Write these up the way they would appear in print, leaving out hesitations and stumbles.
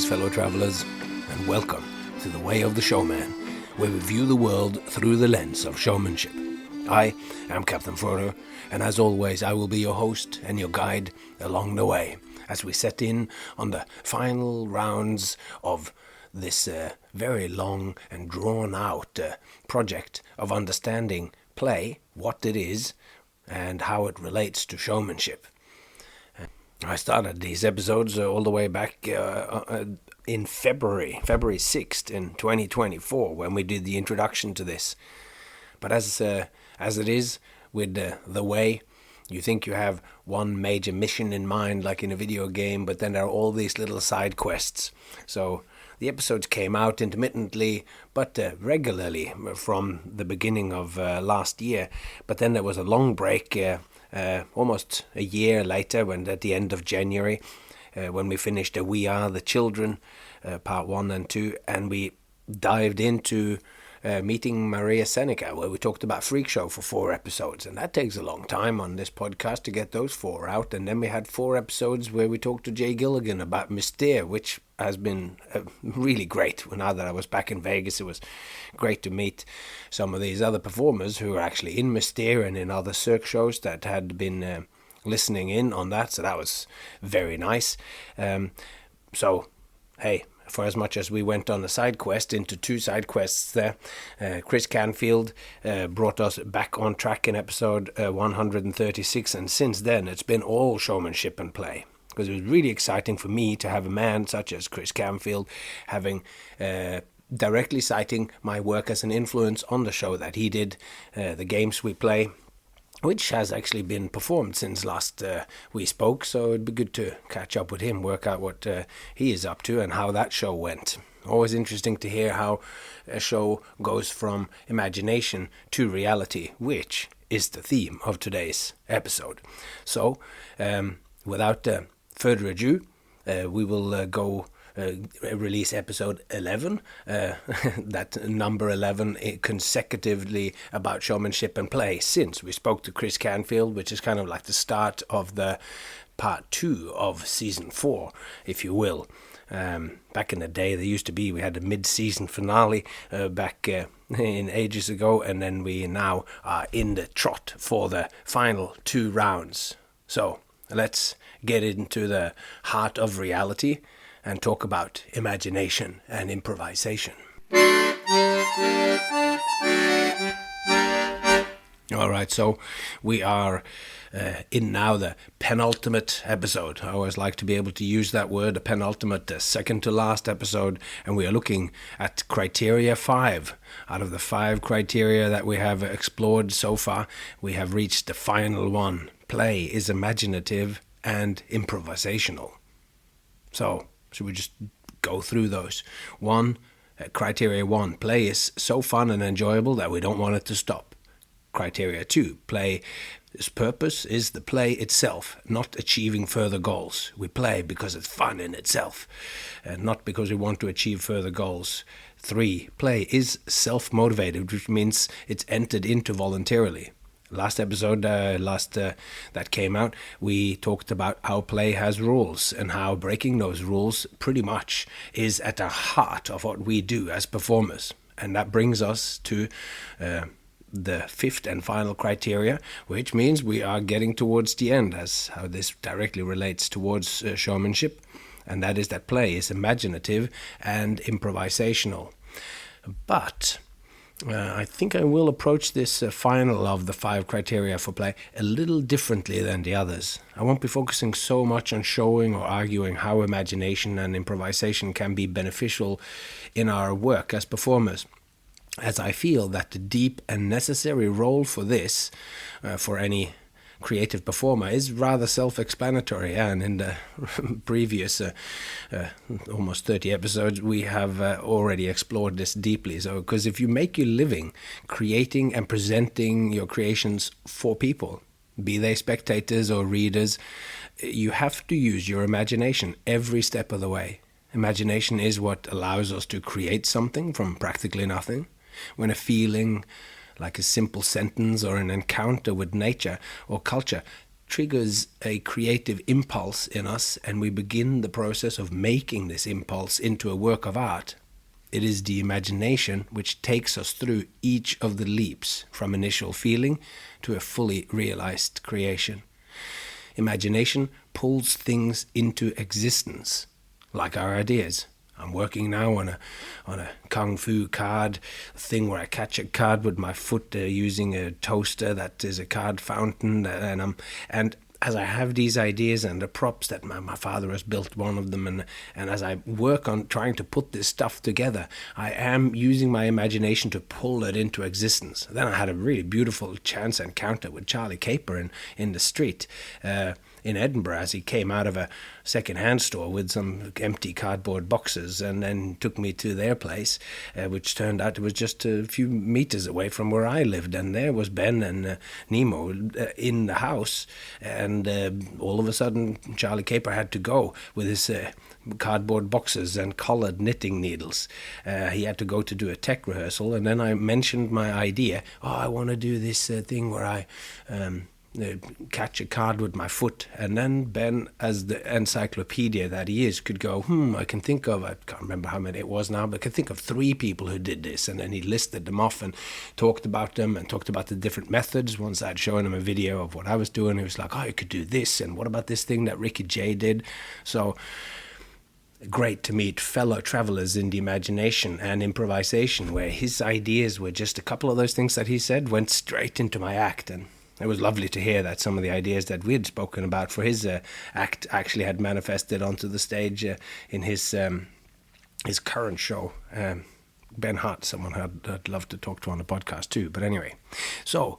fellow travellers, and welcome to The Way of the Showman, where we view the world through the lens of showmanship. I am Captain Frodo, and as always I will be your host and your guide along the way, as we set in on the final rounds of this very long and drawn-out project of understanding play, what it is, and how it relates to showmanship. I started these episodes all the way back in February 6th in 2024, when we did the introduction to this. But as it is with the way, you think you have one major mission in mind, like in a video game, but then there are all these little side quests. So the episodes came out intermittently, but regularly from the beginning of last year. But then there was a long break, almost a year later, when at the end of January, when we finished We Are the Children, part 1 and 2, and we dived into meeting Maria Seneca, where we talked about Freak Show for 4 episodes, and that takes a long time on this podcast to get those 4 out. And then we had 4 episodes where we talked to Jay Gilligan about Mystere, which has been really great. Now that I was back in Vegas, it was great to meet some of these other performers who are actually in Mystere and in other Cirque shows that had been listening in on that, so that was very nice. So, hey, for as much as we went on a side quest into 2 side quests there, Chris Canfield brought us back on track in episode 136, and since then it's been all showmanship and play, because it was really exciting for me to have a man such as Chris Canfield having directly citing my work as an influence on the show that he did, the games we play, which has actually been performed since last we spoke, so it'd be good to catch up with him, work out what he is up to and how that show went. Always interesting to hear how a show goes from imagination to reality, which is the theme of today's episode. So, without further ado, we will go release episode 11, that number 11 consecutively about showmanship and play, since we spoke to Chris Canfield, which is kind of like the start of the part 2 of season 4, if you will. Back in the day, we had a mid-season finale back in ages ago, and then we now are in the trot for the final 2 rounds. So let's get into the heart of reality and talk about imagination and improvisation. All right, so we are in now the penultimate episode. I always like to be able to use that word, the penultimate, the second to last episode, and we are looking at criteria 5. Out of the 5 criteria that we have explored so far, we have reached the final one. Play is imaginative and improvisational. So, should we just go through those? Criteria 1, play is so fun and enjoyable that we don't want it to stop. Criteria 2, play's purpose is the play itself, not achieving further goals. We play because it's fun in itself, not because we want to achieve further goals. 3, play is self-motivated, which means it's entered into voluntarily. Last episode that came out, we talked about how play has rules and how breaking those rules pretty much is at the heart of what we do as performers. And that brings us to the 5th and final criteria, which means we are getting towards the end, as how this directly relates towards showmanship, and that is that play is imaginative and improvisational. But I think I will approach this final of the 5 criteria for play a little differently than the others. I won't be focusing so much on showing or arguing how imagination and improvisation can be beneficial in our work as performers, as I feel that the deep and necessary role for this, for any creative performer, is rather self-explanatory, and in the previous almost 30 episodes we have already explored this deeply. So, because if you make your living creating and presenting your creations for people, be they spectators or readers, you have to use your imagination every step of the way. Imagination is what allows us to create something from practically nothing. When a feeling, like a simple sentence or an encounter with nature or culture, triggers a creative impulse in us, and we begin the process of making this impulse into a work of art, it is the imagination which takes us through each of the leaps from initial feeling to a fully realized creation. Imagination pulls things into existence, like our ideas. I'm working now on a kung fu card thing where I catch a card with my foot using a toaster that is a card fountain, and as I have these ideas and the props that my father has built one of them, and as I work on trying to put this stuff together, I am using my imagination to pull it into existence. Then I had a really beautiful chance encounter with Charlie Caper in the street in Edinburgh as he came out of a second-hand store with some empty cardboard boxes, and then took me to their place, which turned out it was just a few meters away from where I lived. And there was Ben and Nemo in the house, and all of a sudden Charlie Caper had to go with his cardboard boxes and collared knitting needles. He had to go to do a tech rehearsal, and then I mentioned my idea. I want to do this thing where I catch a card with my foot. And then Ben, as the encyclopedia that he is, could go, I can think of, I can't remember how many it was now, but I can think of 3 people who did this. And then he listed them off and talked about them and talked about the different methods. Once I'd shown him a video of what I was doing, he was like, you could do this, and what about this thing that Ricky Jay did? So great to meet fellow travelers in the imagination and improvisation, where his ideas were just a couple of those things that he said went straight into my act. And it was lovely to hear that some of the ideas that we had spoken about for his act actually had manifested onto the stage in his current show. Ben Hart, someone I'd love to talk to on the podcast too. But anyway, so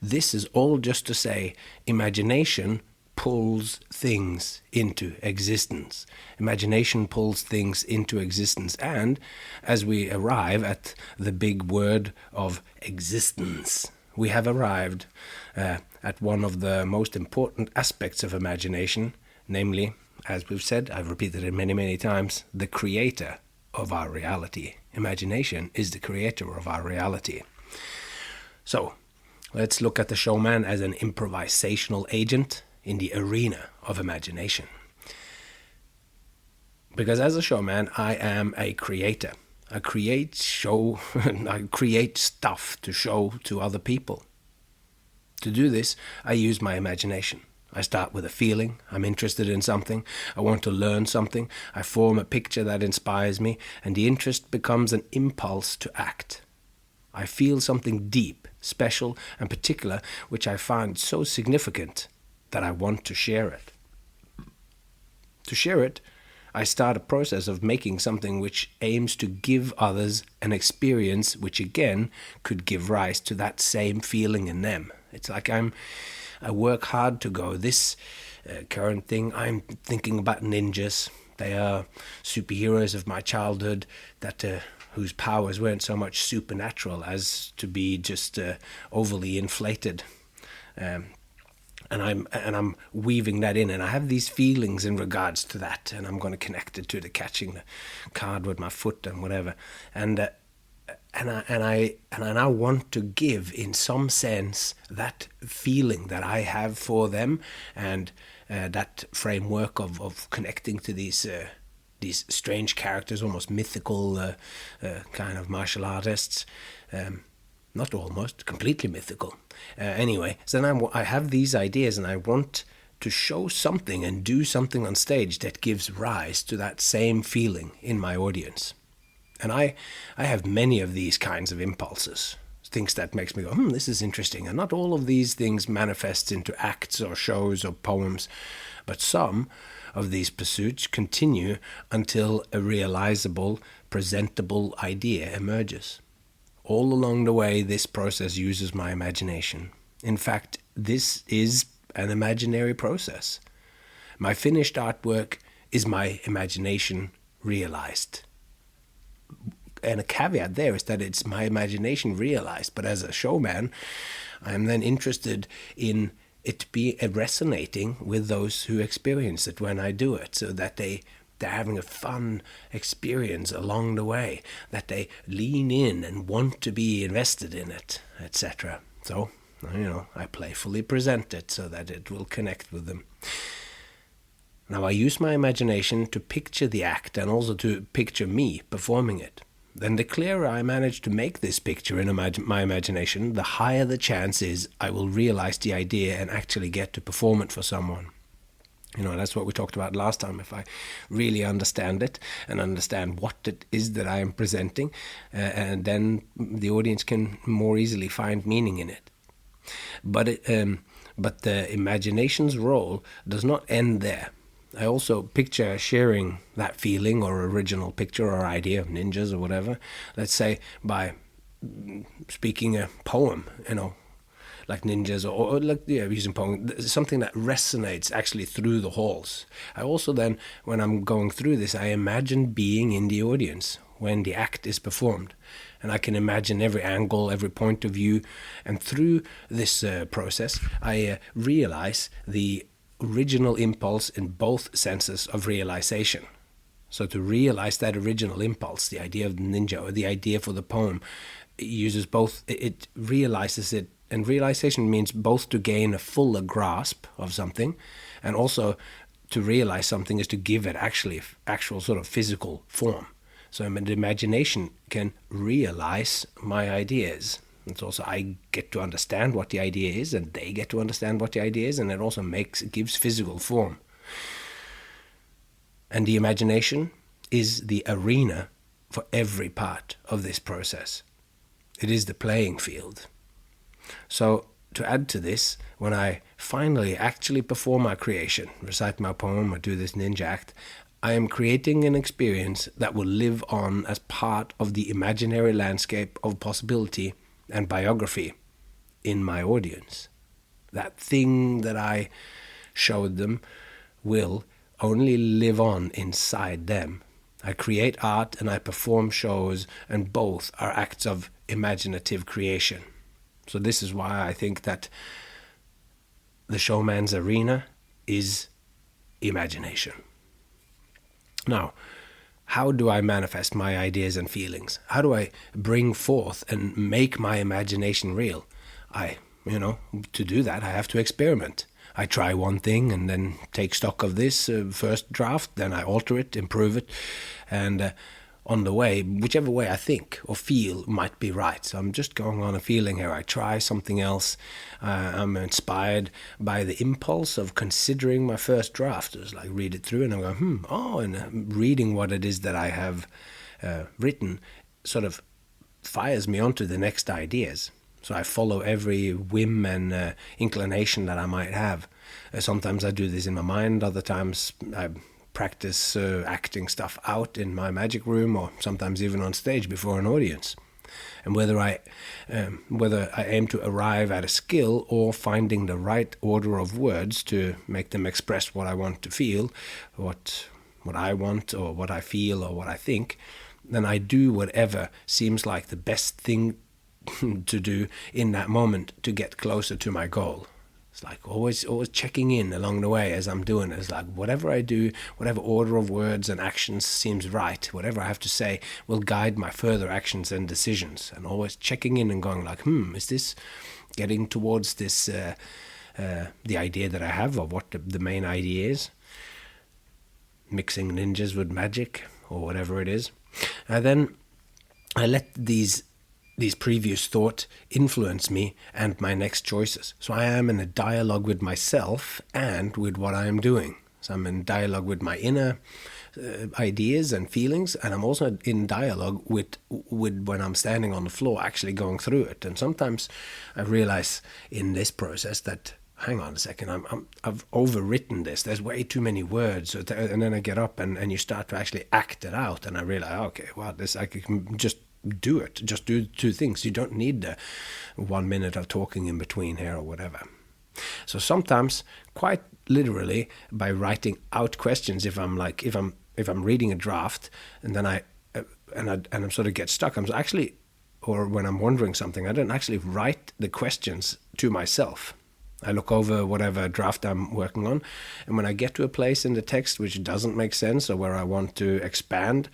this is all just to say imagination pulls things into existence. Imagination pulls things into existence. And as we arrive at the big word of existence, we have arrived at one of the most important aspects of imagination, namely, as we've said, I've repeated it many, many times, the creator of our reality. Imagination is the creator of our reality. So, let's look at the showman as an improvisational agent in the arena of imagination. Because as a showman, I am a creator. I create stuff to show to other people. To do this, I use my imagination. I start with a feeling. I'm interested in something. I want to learn something. I form a picture that inspires me, and the interest becomes an impulse to act. I feel something deep, special, and particular, which I find so significant that I want to share it. To share it, I start a process of making something which aims to give others an experience which again could give rise to that same feeling in them. It's like I work hard to go, this current thing, I'm thinking about ninjas. They are superheroes of my childhood that whose powers weren't so much supernatural as to be just overly inflated. And I'm weaving that in, and I have these feelings in regards to that, and I'm going to connect it to the catching the card with my foot and whatever, and I now want to give, in some sense, that feeling that I have for them, and that framework of connecting to these strange characters, almost mythical kind of martial artists. Not almost, completely mythical. Anyway, so then I have these ideas, and I want to show something and do something on stage that gives rise to that same feeling in my audience. And I have many of these kinds of impulses, things that makes me go, this is interesting. And not all of these things manifest into acts or shows or poems, but some of these pursuits continue until a realizable, presentable idea emerges. All along the way, this process uses my imagination. In fact, this is an imaginary process. My finished artwork is my imagination realized. And a caveat there is that it's my imagination realized, but as a showman, I'm then interested in it be resonating with those who experience it when I do it, so that they're having a fun experience along the way, that they lean in and want to be invested in it, etc. So I playfully present it so that it will connect with them. Now I use my imagination to picture the act and also to picture me performing it. Then the clearer I manage to make this picture in my imagination, the higher the chance is I will realize the idea and actually get to perform it for someone. That's what we talked about last time. If I really understand it and understand what it is that I am presenting, and then the audience can more easily find meaning in it. But the imagination's role does not end there. I also picture sharing that feeling or original picture or idea of ninjas or whatever, let's say by speaking a poem, like ninjas, or using poem, something that resonates actually through the halls. I also then, when I'm going through this, I imagine being in the audience when the act is performed. And I can imagine every angle, every point of view. And through this process, I realize the original impulse in both senses of realization. So to realize that original impulse, the idea of the ninja or the idea for the poem, uses both, it realizes it, and realization means both to gain a fuller grasp of something, and also to realize something is to give it actual sort of physical form. So the imagination can realize my ideas. It's also I get to understand what the idea is, and they get to understand what the idea is, and it also gives physical form. And the imagination is the arena for every part of this process. It is the playing field. So to add to this, when I finally actually perform my creation, recite my poem or do this ninja act, I am creating an experience that will live on as part of the imaginary landscape of possibility and biography in my audience. That thing that I showed them will only live on inside them. I create art and I perform shows, and both are acts of imaginative creation. So this is why I think that the showman's arena is imagination. Now, how do I manifest my ideas and feelings? How do I bring forth and make my imagination real? To do that, I have to experiment. I try one thing and then take stock of this first draft, then I alter it, improve it, and on the way, whichever way I think or feel might be right. So I'm just going on a feeling here. I try something else. I'm inspired by the impulse of considering my first draft. Just like read it through and I go, and reading what it is that I have written sort of fires me onto the next ideas. So I follow every whim and inclination that I might have. Sometimes I do this in my mind. Other times I practice acting stuff out in my magic room, or sometimes even on stage before an audience. And whether I aim to arrive at a skill or finding the right order of words to make them express what I want to feel, what I want or what I feel or what I think, then I do whatever seems like the best thing to do in that moment to get closer to my goal. It's like always checking in along the way as I'm doing it. It's like whatever I do, whatever order of words and actions seems right, whatever I have to say will guide my further actions and decisions. And always checking in and going like, is this getting towards this, the idea that I have, or what the main idea is? Mixing ninjas with magic or whatever it is. And then I let these previous thoughts influence me and my next choices. So I am in a dialogue with myself and with what I am doing. So I'm in dialogue with my inner ideas and feelings, and I'm also in dialogue with when I'm standing on the floor actually going through it. And sometimes I realize in this process that, hang on a second, I've overwritten this. There's way too many words. And then I get up and you start to actually act it out. And I realize, okay, well, this I can just do it. Just do two things. You don't need the 1 minute of talking in between here or whatever. So sometimes, quite literally, by writing out questions, if I'm reading a draft and then I'm sort of get stuck, I'm actually, or when I'm wondering something, I don't actually write the questions to myself. I look over whatever draft I'm working on, and when I get to a place in the text which doesn't make sense or where I want to expand,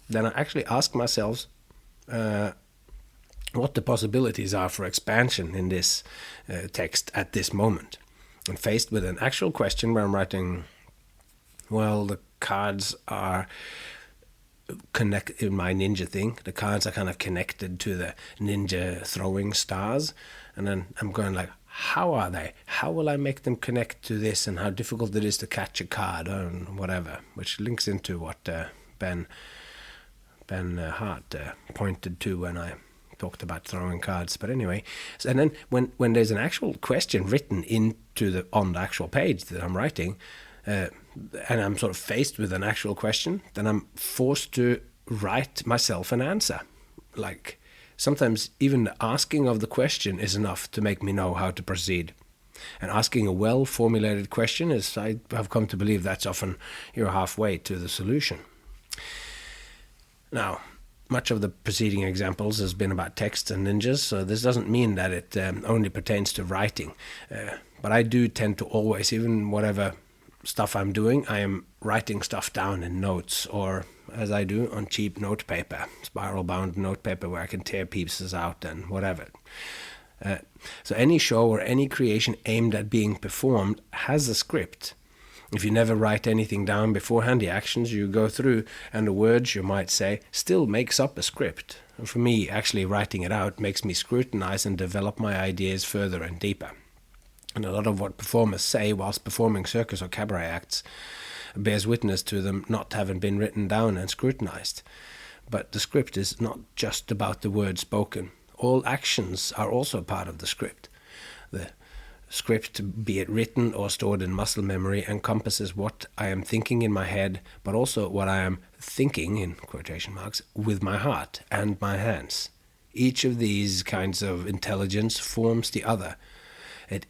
then I actually ask myself, what the possibilities are for expansion in this text at this moment. And faced with an actual question where I'm writing, well, the cards are connected in my ninja thing. The cards are kind of connected to the ninja throwing stars. And then I'm going like, how are they? How will I make them connect to this, and how difficult it is to catch a card or whatever, which links into what Ben Hart pointed to when I talked about throwing cards. But anyway, so, and then when there's an actual question written on the actual page that I'm writing, and I'm sort of faced with an actual question, then I'm forced to write myself an answer. Like, sometimes even the asking of the question is enough to make me know how to proceed. And asking a well-formulated question is, I have come to believe, that's often you're halfway to the solution. Now, much of the preceding examples has been about texts and ninjas, so this doesn't mean that it only pertains to writing. But I do tend to always, even whatever stuff I'm doing, I am writing stuff down in notes, or as I do on cheap note paper, spiral bound note paper where I can tear pieces out and whatever. So any show or any creation aimed at being performed has a script. If you never write anything down beforehand, the actions you go through and the words you might say still makes up a script. And for me, actually writing it out makes me scrutinize and develop my ideas further and deeper. And a lot of what performers say whilst performing circus or cabaret acts bears witness to them not having been written down and scrutinized. But the script is not just about the words spoken. All actions are also part of the script. The script, be it written or stored in muscle memory, encompasses what I am thinking in my head, but also what I am thinking, in quotation marks, with my heart and my hands. Each of these kinds of intelligence forms the other. It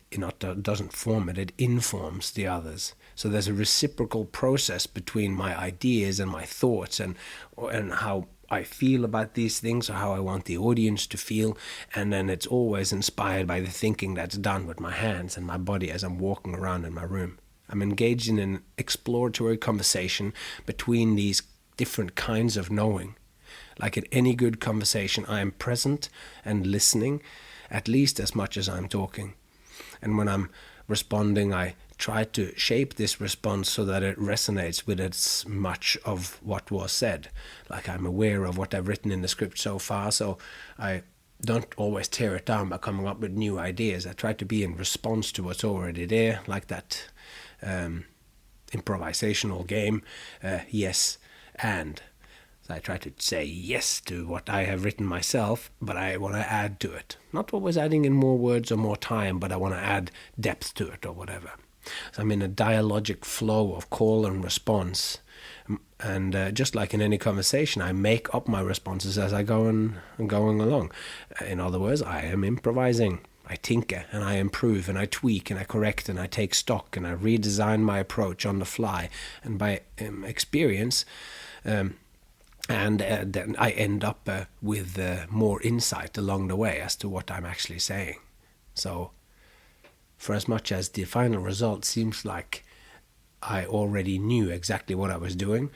doesn't form it, it informs the others. So there's a reciprocal process between my ideas and my thoughts and how I feel about these things, or how I want the audience to feel, and then it's always inspired by the thinking that's done with my hands and my body as I'm walking around in my room. I'm engaged in an exploratory conversation between these different kinds of knowing. Like in any good conversation, I am present and listening at least as much as I'm talking. And when I'm responding, I try to shape this response so that it resonates with as much of what was said. Like, I'm aware of what I've written in the script so far, so I don't always tear it down by coming up with new ideas. I try to be in response to what's already there, like that improvisational game, yes and. So I try to say yes to what I have written myself, but I want to add to it. Not always adding in more words or more time, but I want to add depth to it or whatever. So I'm in a dialogic flow of call and response. And just like in any conversation, I make up my responses as I go and going along. In other words, I am improvising. I tinker and I improve and I tweak and I correct and I take stock and I redesign my approach on the fly. And by experience, and then I end up with more insight along the way as to what I'm actually saying. So for as much as the final result seems like I already knew exactly what I was doing,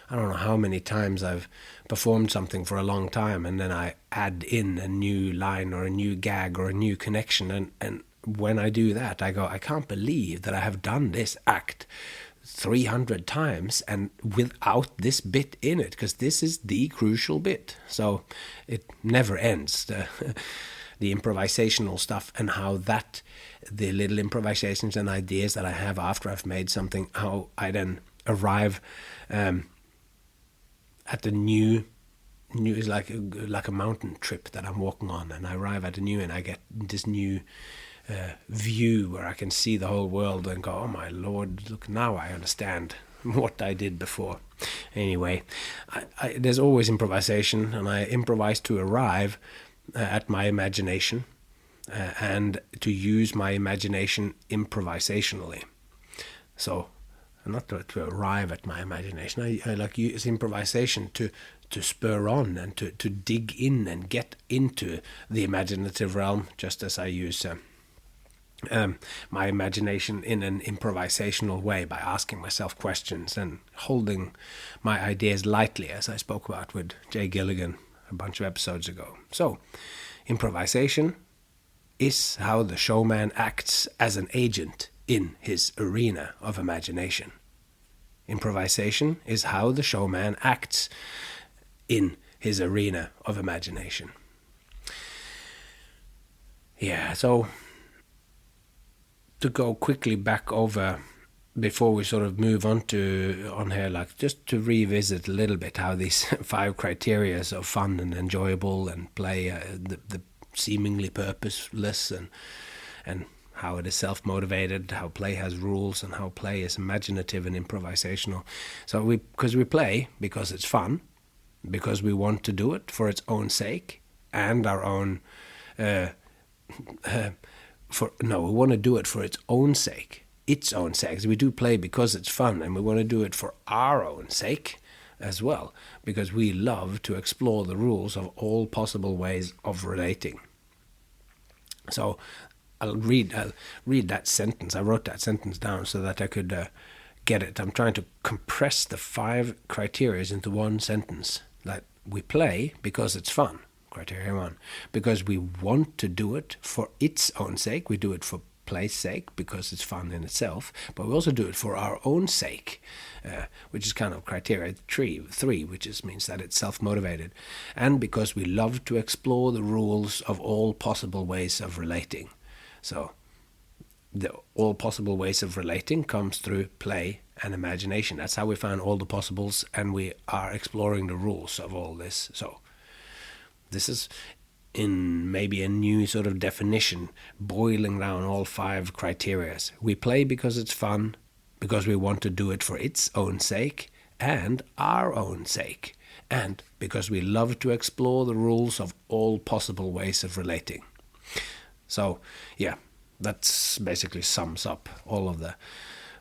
I don't know how many times I've performed something for a long time and then I add in a new line or a new gag or a new connection. And when I do that, I go, I can't believe that I have done this act 300 times and without this bit in it, because this is the crucial bit. So it never ends, the improvisational stuff, and how that, the little improvisations and ideas that I have after I've made something, how I then arrive at the new is like a mountain trip that I'm walking on, and I arrive at a new, and I get this new view where I can see the whole world and go, oh my lord, look, now I understand what I did before. Anyway, there's always improvisation, and I improvise to arrive at my imagination and to use my imagination improvisationally. So not to arrive at my imagination, I like use improvisation to spur on and to dig in and get into the imaginative realm, just as I use my imagination in an improvisational way by asking myself questions and holding my ideas lightly, as I spoke about with Jay Gilligan a bunch of episodes ago. So Improvisation is how the showman acts as an agent in his arena of imagination. Improvisation is how the showman acts in his arena of imagination. Yeah, so to go quickly back over before we sort of move on here, like just to revisit a little bit how these 5 criteria of fun and enjoyable and play, the seemingly purposeless, and how it is self-motivated, how play has rules, and how play is imaginative and improvisational. So because we play because it's fun, because we want to do it for its own sake and our own we want to do it for its own sake. Its own sake. So we do play because it's fun, and we want to do it for our own sake as well, because we love to explore the rules of all possible ways of relating. So I'll read that sentence. I wrote that sentence down so that I could get it. I'm trying to compress the 5 criteria into one sentence. Like, we play because it's fun. Criteria 1. Because we want to do it for its own sake. We do it for play's sake because it's fun in itself. But we also do it for our own sake, which is kind of criteria 3, which means that it's self-motivated. And because we love to explore the rules of all possible ways of relating. So the all possible ways of relating comes through play and imagination. That's how we find all the possibles, and we are exploring the rules of all this. So this is in maybe a new sort of definition, boiling down all 5 criteria. We play because it's fun, because we want to do it for its own sake and our own sake, and because we love to explore the rules of all possible ways of relating. So, yeah, that basically sums up all of the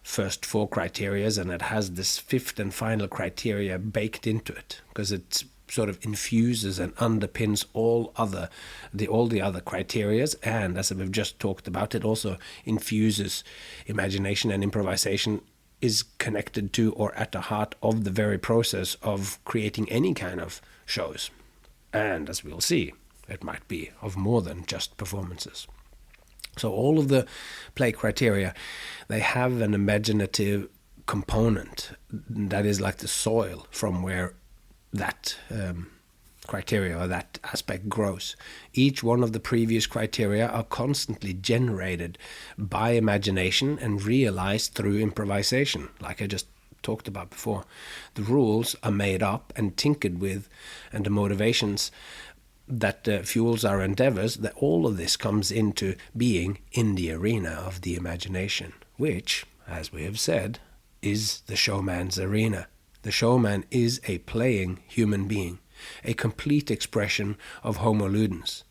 first 4 criteria, and it has this 5th and final criteria baked into it, because it sort of infuses and underpins all the other criteria, and as we've just talked about, it also infuses imagination, and improvisation is connected to or at the heart of the very process of creating any kind of shows. And as we'll see, it might be of more than just performances. So all of the play criteria, they have an imaginative component that is like the soil from where that criteria or that aspect grows. Each one of the previous criteria are constantly generated by imagination and realized through improvisation, like I just talked about before. The rules are made up and tinkered with, and the motivations that fuels our endeavors, that all of this comes into being in the arena of the imagination, which, as we have said, is the showman's arena. The showman is a playing human being, a complete expression of Homo ludens.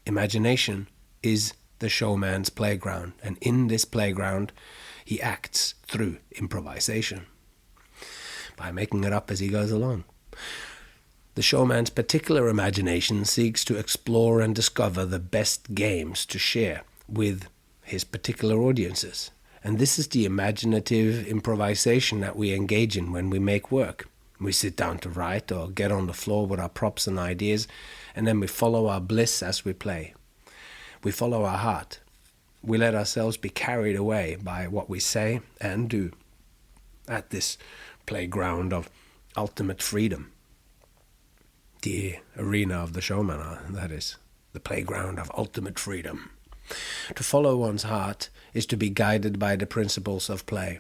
Imagination is the showman's playground, and in this playground he acts through improvisation, by making it up as he goes along. The showman's particular imagination seeks to explore and discover the best games to share with his particular audiences. And this is the imaginative improvisation that we engage in when we make work. We sit down to write or get on the floor with our props and ideas, and then we follow our bliss as we play. We follow our heart. We let ourselves be carried away by what we say and do at this playground of ultimate freedom. The arena of the showman, that is, the playground of ultimate freedom. To follow one's heart is to be guided by the principles of play.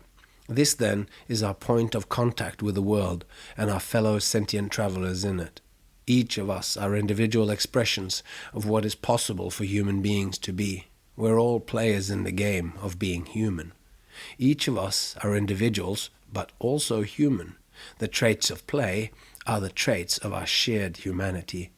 This, then, is our point of contact with the world and our fellow sentient travelers in it. Each of us are individual expressions of what is possible for human beings to be. We're all players in the game of being human. Each of us are individuals, but also human. The traits of play are the traits of our shared humanity.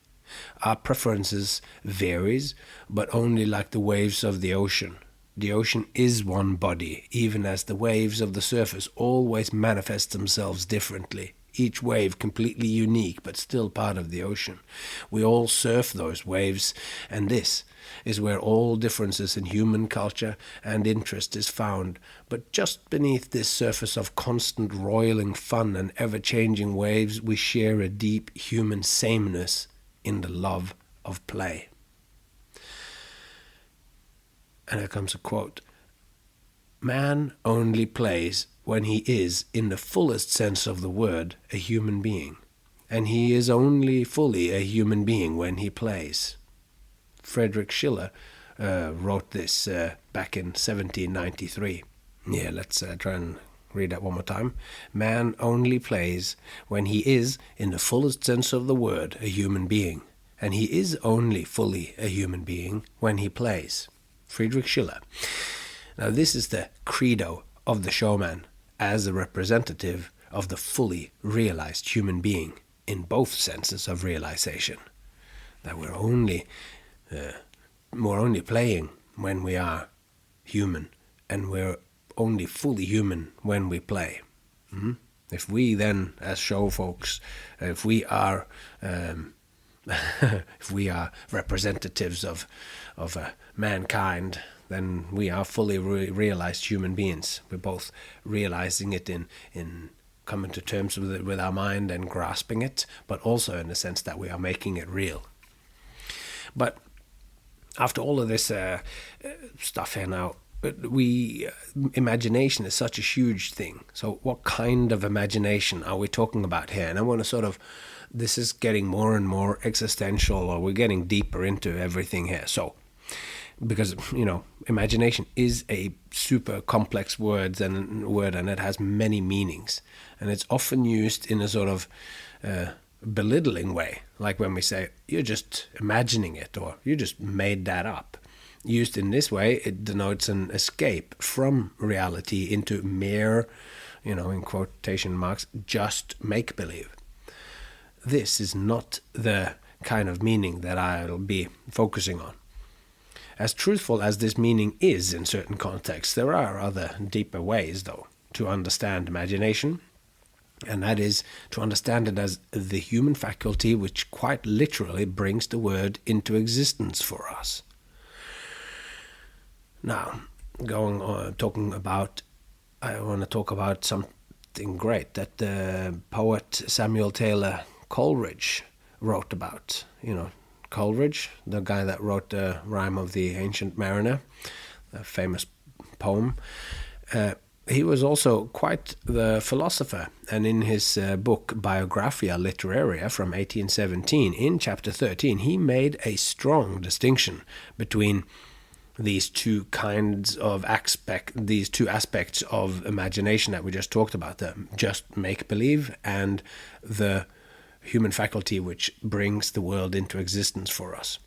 Our preferences varies, but only like the waves of the ocean. The ocean is one body, even as the waves of the surface always manifest themselves differently, each wave completely unique, but still part of the ocean. We all surf those waves, and this is where all differences in human culture and interest is found. But just beneath this surface of constant roiling fun and ever-changing waves, we share a deep human sameness in the love of play. And here comes a quote. Man only plays when he is, in the fullest sense of the word, a human being. And he is only fully a human being when he plays. Friedrich Schiller wrote this back in 1793. Yeah, let's try and read that one more time. Man only plays when he is, in the fullest sense of the word, a human being. And he is only fully a human being when he plays. Friedrich Schiller. Now this is the credo of the showman as a representative of the fully realized human being in both senses of realization. That we're only playing when we are human, and we're only fully human when we play. If we then, as show folks, if we are if we are representatives of mankind, then we are fully realized human beings. We're both realizing it in coming to terms with it with our mind and grasping it, but also in the sense that we are making it real. But after all of this stuff here now, imagination is such a huge thing. So what kind of imagination are we talking about here? And I want to this is getting more and more existential, or we're getting deeper into everything here. So, because, imagination is a super complex word, and it has many meanings. And it's often used in a sort of belittling way, like when we say, you're just imagining it, or you just made that up. Used in this way, it denotes an escape from reality into mere, in quotation marks, just make-believe. This is not the kind of meaning that I'll be focusing on. As truthful as this meaning is in certain contexts, there are other deeper ways, though, to understand imagination, and that is to understand it as the human faculty which quite literally brings the word into existence for us. Now, I want to talk about something great that the poet Samuel Taylor Coleridge wrote about. Coleridge, the guy that wrote the Rime of the Ancient Mariner, a famous poem. He was also quite the philosopher, and in his book Biographia Literaria from 1817, in chapter 13, he made a strong distinction between these two aspects of imagination that we just talked about, the just make-believe and the human faculty which brings the world into existence for us.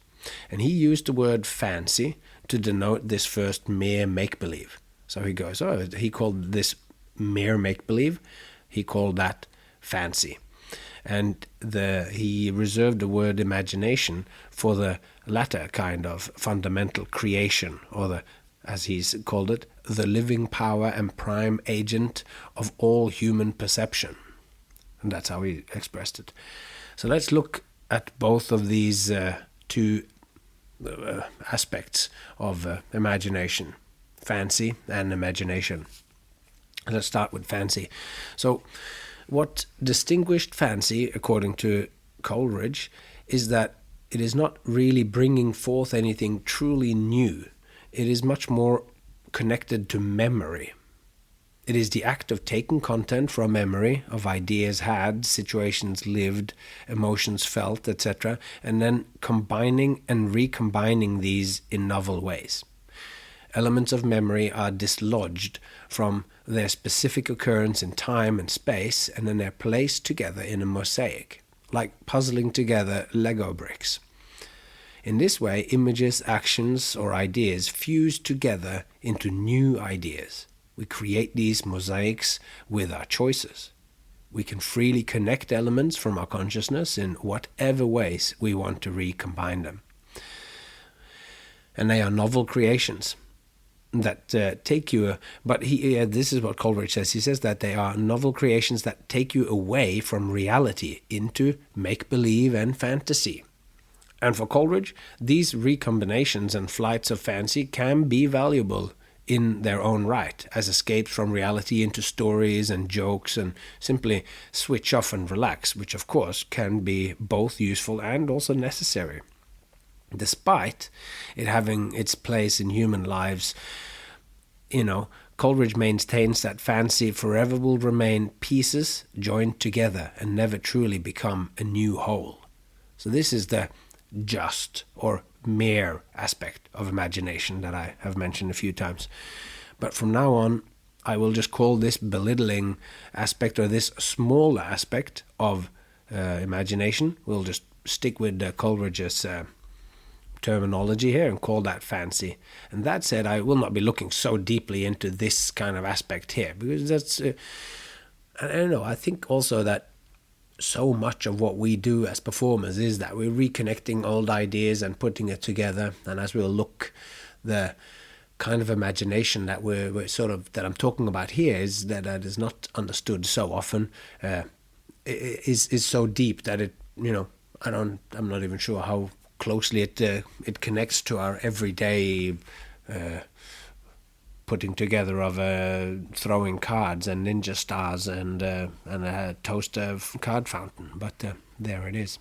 And he used the word fancy to denote this first mere make-believe. So he goes, he called this mere make-believe, he called that fancy. And he reserved the word imagination for the latter kind of fundamental creation, or as he's called it, the living power and prime agent of all human perception. And that's how he expressed it. So let's look at both of these two aspects of imagination, fancy and imagination. Let's start with fancy. So what distinguished fancy, according to Coleridge, is that it is not really bringing forth anything truly new. It is much more connected to memory. It is the act of taking content from memory, of ideas had, situations lived, emotions felt, etc., and then combining and recombining these in novel ways. Elements of memory are dislodged from their specific occurrence in time and space, and then they're placed together in a mosaic, like puzzling together Lego bricks. In this way, images, actions, or ideas fuse together into new ideas. We create these mosaics with our choices. We can freely connect elements from our consciousness in whatever ways we want to recombine them. And they are novel creations that take you, this is what Coleridge says. He says that they are novel creations that take you away from reality into make-believe and fantasy. And for Coleridge, these recombinations and flights of fancy can be valuable in their own right, as escapes from reality into stories and jokes, and simply switch off and relax, which of course can be both useful and also necessary. Despite it having its place in human lives, Coleridge maintains that fancy forever will remain pieces joined together and never truly become a new whole. So this is the just or mere aspect of imagination that I have mentioned a few times. But from now on, I will just call this belittling aspect, or this smaller aspect of imagination. We'll just stick with Coleridge's terminology here and call that fancy. And that said, I will not be looking so deeply into this kind of aspect here, because that's I don't know, I think also that so much of what we do as performers is that we're reconnecting old ideas and putting it together. And as we'll look, the kind of imagination that we're sort of, that I'm talking about here, is that is not understood so often, is so deep that it, I'm not even sure how closely it connects to our everyday putting together of throwing cards and ninja stars and a toaster card fountain. But there it is.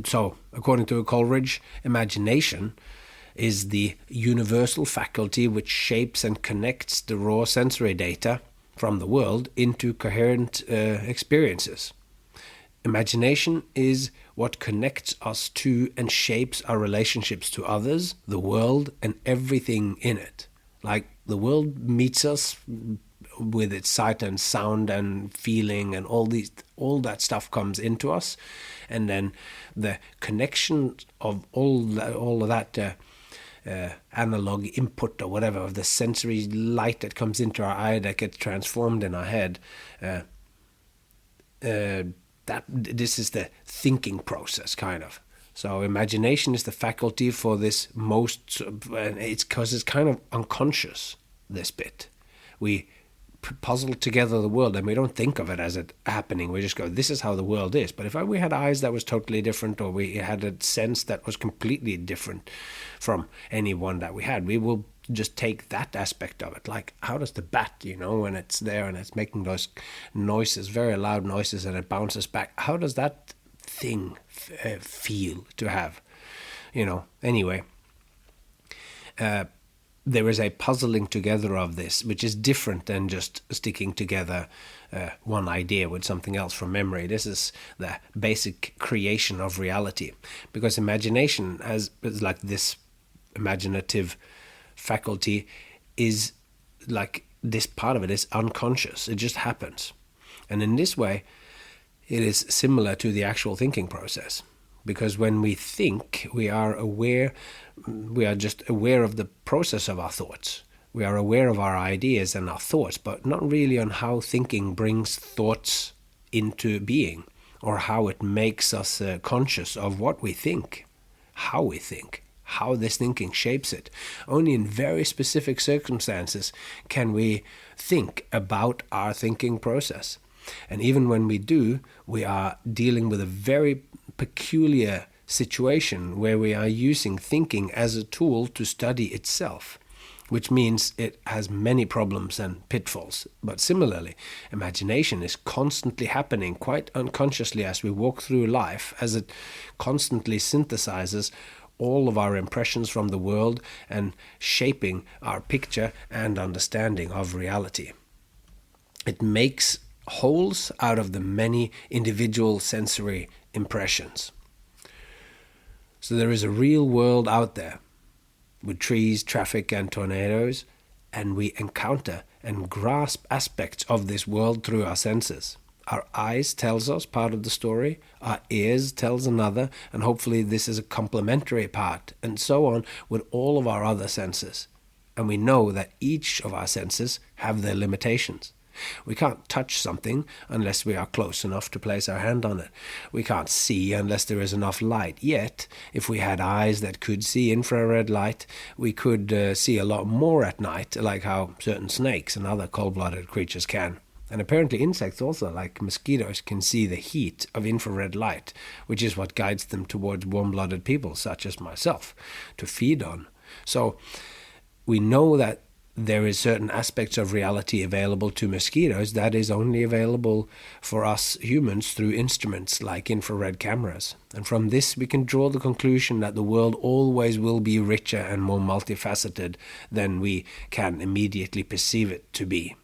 So, according to Coleridge, imagination is the universal faculty which shapes and connects the raw sensory data from the world into coherent experiences. Imagination is what connects us to and shapes our relationships to others, the world, and everything in it. Like the world meets us with its sight and sound and feeling, and all that stuff comes into us, and then the connection of all of that analog input or whatever, of the sensory light that comes into our eye that gets transformed in our head. That this is the thinking process, kind of. So imagination is the faculty for this most, and it's because it's kind of unconscious, this bit. We puzzle together the world and we don't think of it as it happening. We just go, this is how the world is. But if we had eyes that was totally different, or we had a sense that was completely different from any one that we had, we will just take that aspect of it. Like, how does the bat, when it's there and it's making those noises, very loud noises, and it bounces back, how does that thing feel to have? Anyway, there is a puzzling together of this, which is different than just sticking together one idea with something else from memory. This is the basic creation of reality, because imagination is like this imaginative faculty is like, this part of it is unconscious. It just happens. And in this way, it is similar to the actual thinking process. Because when we think, we are just aware of the process of our thoughts. We are aware of our ideas and our thoughts, but not really on how thinking brings thoughts into being, or how it makes us conscious of what we think, how we think, how this thinking shapes it. Only in very specific circumstances can we think about our thinking process. And even when we do, we are dealing with a very peculiar situation where we are using thinking as a tool to study itself, which means it has many problems and pitfalls. But similarly, imagination is constantly happening quite unconsciously as we walk through life, as it constantly synthesizes all of our impressions from the world and shaping our picture and understanding of reality. It makes wholes out of the many individual sensory impressions. So there is a real world out there with trees, traffic, and tornadoes, and we encounter and grasp aspects of this world through our senses. Our eyes tells us part of the story, our ears tells another, and hopefully this is a complementary part, and so on with all of our other senses. And we know that each of our senses have their limitations. We can't touch something unless we are close enough to place our hand on it. We can't see unless there is enough light. Yet, if we had eyes that could see infrared light, we could see a lot more at night, like how certain snakes and other cold-blooded creatures can. And apparently insects also, like mosquitoes, can see the heat of infrared light, which is what guides them towards warm-blooded people, such as myself, to feed on. So we know that there is certain aspects of reality available to mosquitoes that is only available for us humans through instruments like infrared cameras. And from this we can draw the conclusion that the world always will be richer and more multifaceted than we can immediately perceive it to be.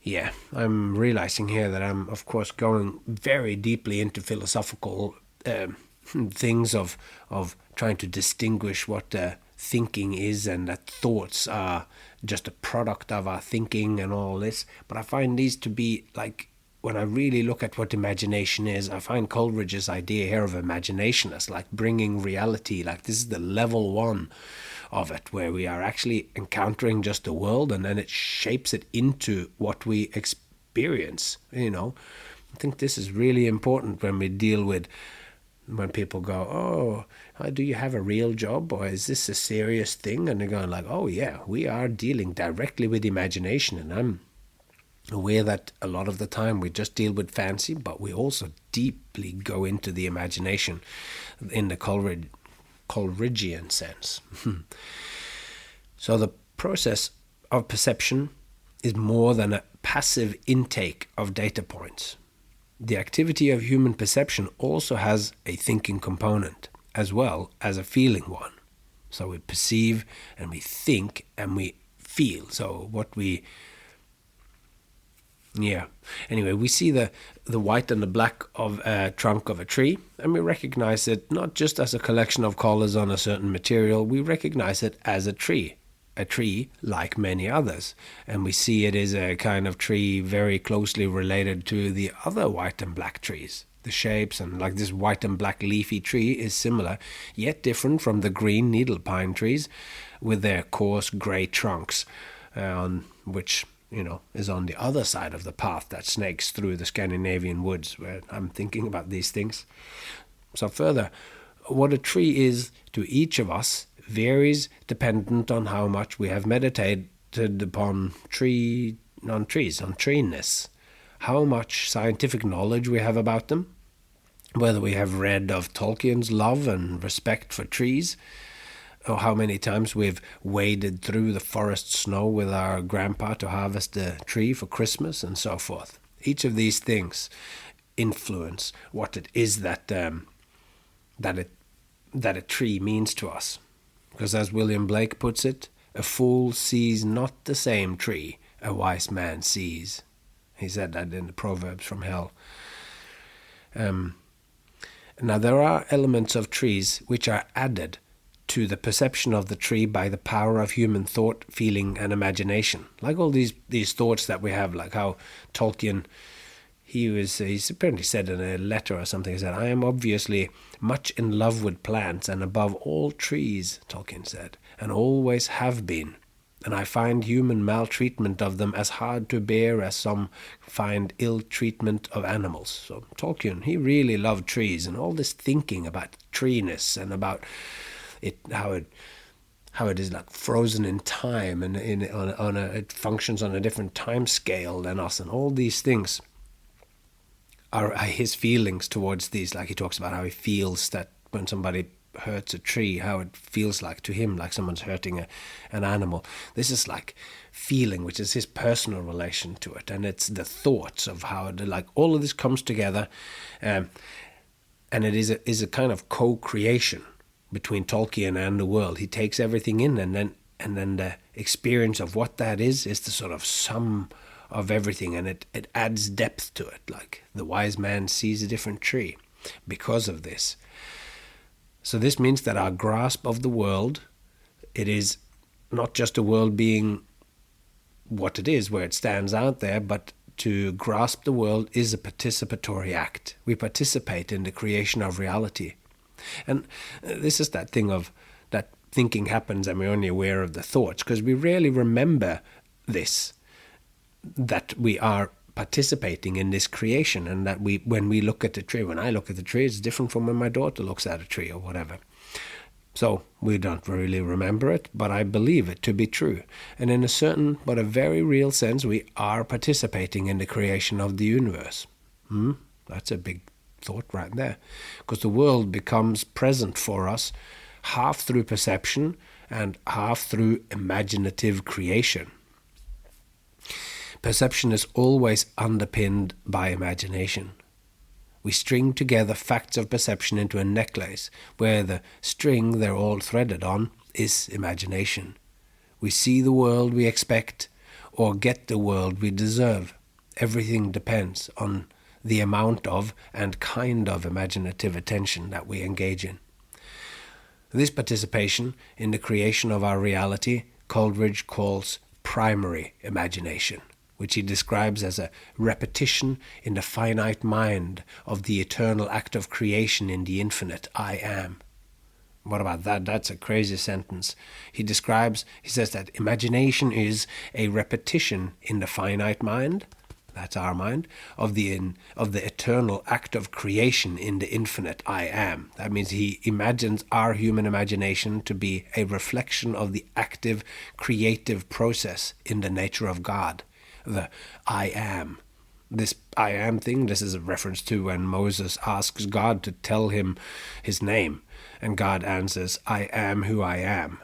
Yeah, I'm realizing here that I'm, of course, going very deeply into philosophical things of trying to distinguish what thinking is, and that thoughts are just a product of our thinking and all this. But I find these to be, like, when I really look at what imagination is, I find Coleridge's idea here of imagination as like bringing reality, like this is the level one of it, where we are actually encountering just the world, and then it shapes it into what we experience. I think this is really important when we deal with, when people go, oh, do you have a real job, or is this a serious thing? And they're going like, oh yeah, we are dealing directly with imagination. And I'm aware that a lot of the time we just deal with fancy, but we also deeply go into the imagination in the Coleridgean sense. So the process of perception is more than a passive intake of data points. The activity of human perception also has a thinking component as well as a feeling one. So we perceive and we think and we feel. So anyway, we see the white and the black of a trunk of a tree, and we recognize it not just as a collection of colors on a certain material, we recognize it as a tree like many others. And we see it is a kind of tree very closely related to the other white and black trees. The shapes, and like this white and black leafy tree is similar, yet different from the green needle pine trees with their coarse gray trunks, which is on the other side of the path that snakes through the Scandinavian woods, where I'm thinking about these things. So further, what a tree is to each of us varies dependent on how much we have meditated upon treeness, how much scientific knowledge we have about them, whether we have read of Tolkien's love and respect for trees, or how many times we've waded through the forest snow with our grandpa to harvest a tree for Christmas, and so forth. Each of these things influence what it is that a tree means to us. Because as William Blake puts it, a fool sees not the same tree a wise man sees. He said that in the Proverbs from Hell. Now there are elements of trees which are added to the perception of the tree by the power of human thought, feeling, and imagination. Like all these thoughts that we have, like how Tolkien, he's apparently said in a letter or something, he said, I am obviously much in love with plants and above all trees, Tolkien said, and always have been. And I find human maltreatment of them as hard to bear as some find ill treatment of animals. So Tolkien, he really loved trees, and all this thinking about treeness and about it, how it is like frozen in time, and it functions on a different time scale than us, and all these things are his feelings towards these. Like he talks about how he feels that when somebody hurts a tree, how it feels like to him, like someone's hurting an animal. This is like feeling, which is his personal relation to it, and it's the thoughts of how it, like all of this comes together, and it is a kind of co-creation between Tolkien and the world. He takes everything in, and then the experience of what that is the sort of sum of everything, and it adds depth to it. Like the wise man sees a different tree because of this. So this means that our grasp of the world, it is not just a world being what it is, where it stands out there, but to grasp the world is a participatory act. We participate in the creation of reality. And this is that thing of that thinking happens and we're only aware of the thoughts, because we rarely remember this, that we are participating in this creation, and that when we look at the tree, when I look at the tree, it's different from when my daughter looks at a tree or whatever. So we don't really remember it, but I believe it to be true. And in a certain but a very real sense, we are participating in the creation of the universe. That's a big thought right there, because the world becomes present for us half through perception and half through imaginative creation. Perception is always underpinned by imagination. We string together facts of perception into a necklace, where the string they're all threaded on is imagination. We see the world we expect, or get the world we deserve. Everything depends on the amount of and kind of imaginative attention that we engage in. This participation in the creation of our reality, Coleridge calls primary imagination, which he describes as a repetition in the finite mind of the eternal act of creation in the infinite I am. What about that? That's a crazy sentence. He says that imagination is a repetition in the finite mind, that's our mind, of the eternal act of creation in the infinite I am. That means he imagines our human imagination to be a reflection of the active creative process in the nature of God, the I am. This I am thing, this is a reference to when Moses asks God to tell him his name, and God answers, I am who I am.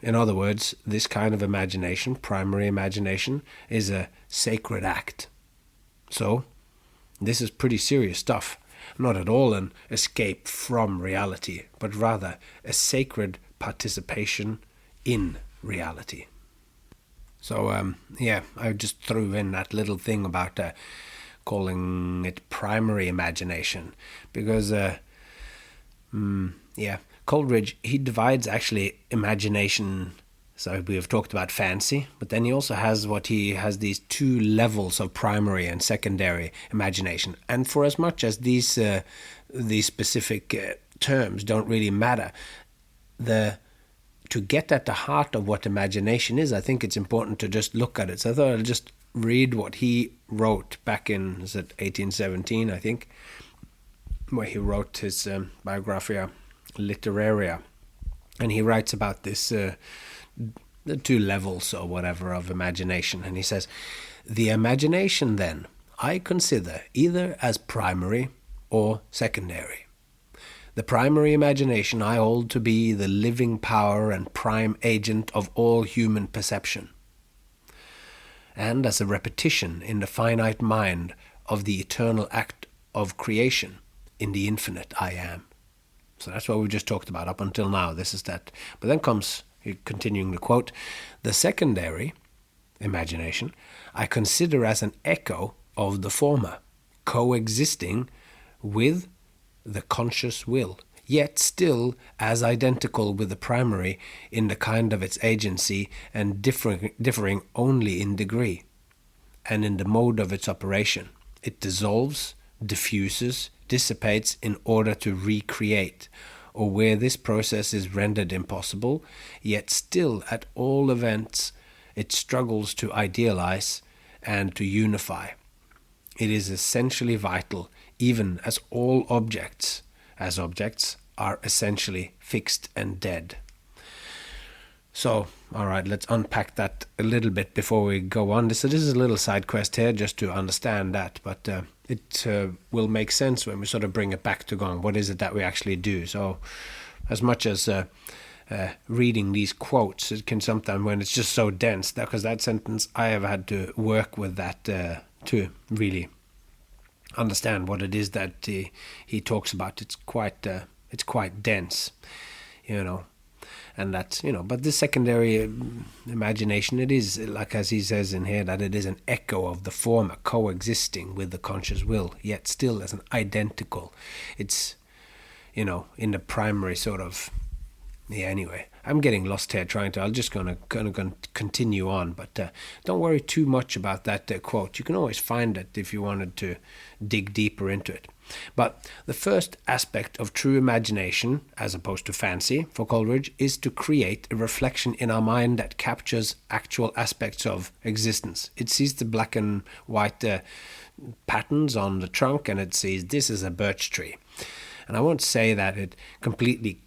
In other words, this kind of imagination, primary imagination, is a sacred act. So, this is pretty serious stuff. Not at all an escape from reality, but rather a sacred participation in reality. So, I just threw in that little thing about calling it primary imagination, because, Coleridge, he divides actually imagination. So we have talked about fancy, but then he also has these two levels of primary and secondary imagination. And for as much as these specific terms don't really matter, to get at the heart of what imagination is, I think it's important to just look at it. So I thought I'll just read what he wrote back in 1817, I think, where he wrote his Biographia Literaria, and he writes about this the two levels or whatever of imagination, and he says, the imagination then I consider either as primary or secondary. The primary imagination I hold to be the living power and prime agent of all human perception, and as a repetition in the finite mind of the eternal act of creation in the infinite I am. So that's what we just talked about up until now. This is that. But then comes, continuing the quote, the secondary imagination I consider as an echo of the former, coexisting with the conscious will, yet still as identical with the primary in the kind of its agency and differing only in degree, and in the mode of its operation. It dissolves, diffuses, dissipates in order to recreate, or where this process is rendered impossible, yet still at all events it struggles to idealize and to unify. It is essentially vital, even as all objects, are essentially fixed and dead. So, all right, let's unpack that a little bit before we go on. So this is a little side quest here just to understand that, but it will make sense when we sort of bring it back to going, what is it that we actually do? So as much as reading these quotes, it can sometimes, when it's just so dense, because that sentence, I have had to work with that to really understand what it is that he talks about. It's quite dense, and that's, but this secondary imagination, it is, like as he says in here, that it is an echo of the former, coexisting with the conscious will, yet still as an identical. It's, in the primary sort of, anyway, I'm getting lost here I'm just going to continue on, but don't worry too much about that quote. You can always find it if you wanted to dig deeper into it. But the first aspect of true imagination, as opposed to fancy, for Coleridge, is to create a reflection in our mind that captures actual aspects of existence. It sees the black and white patterns on the trunk, and it sees this is a birch tree. And I won't say that it completely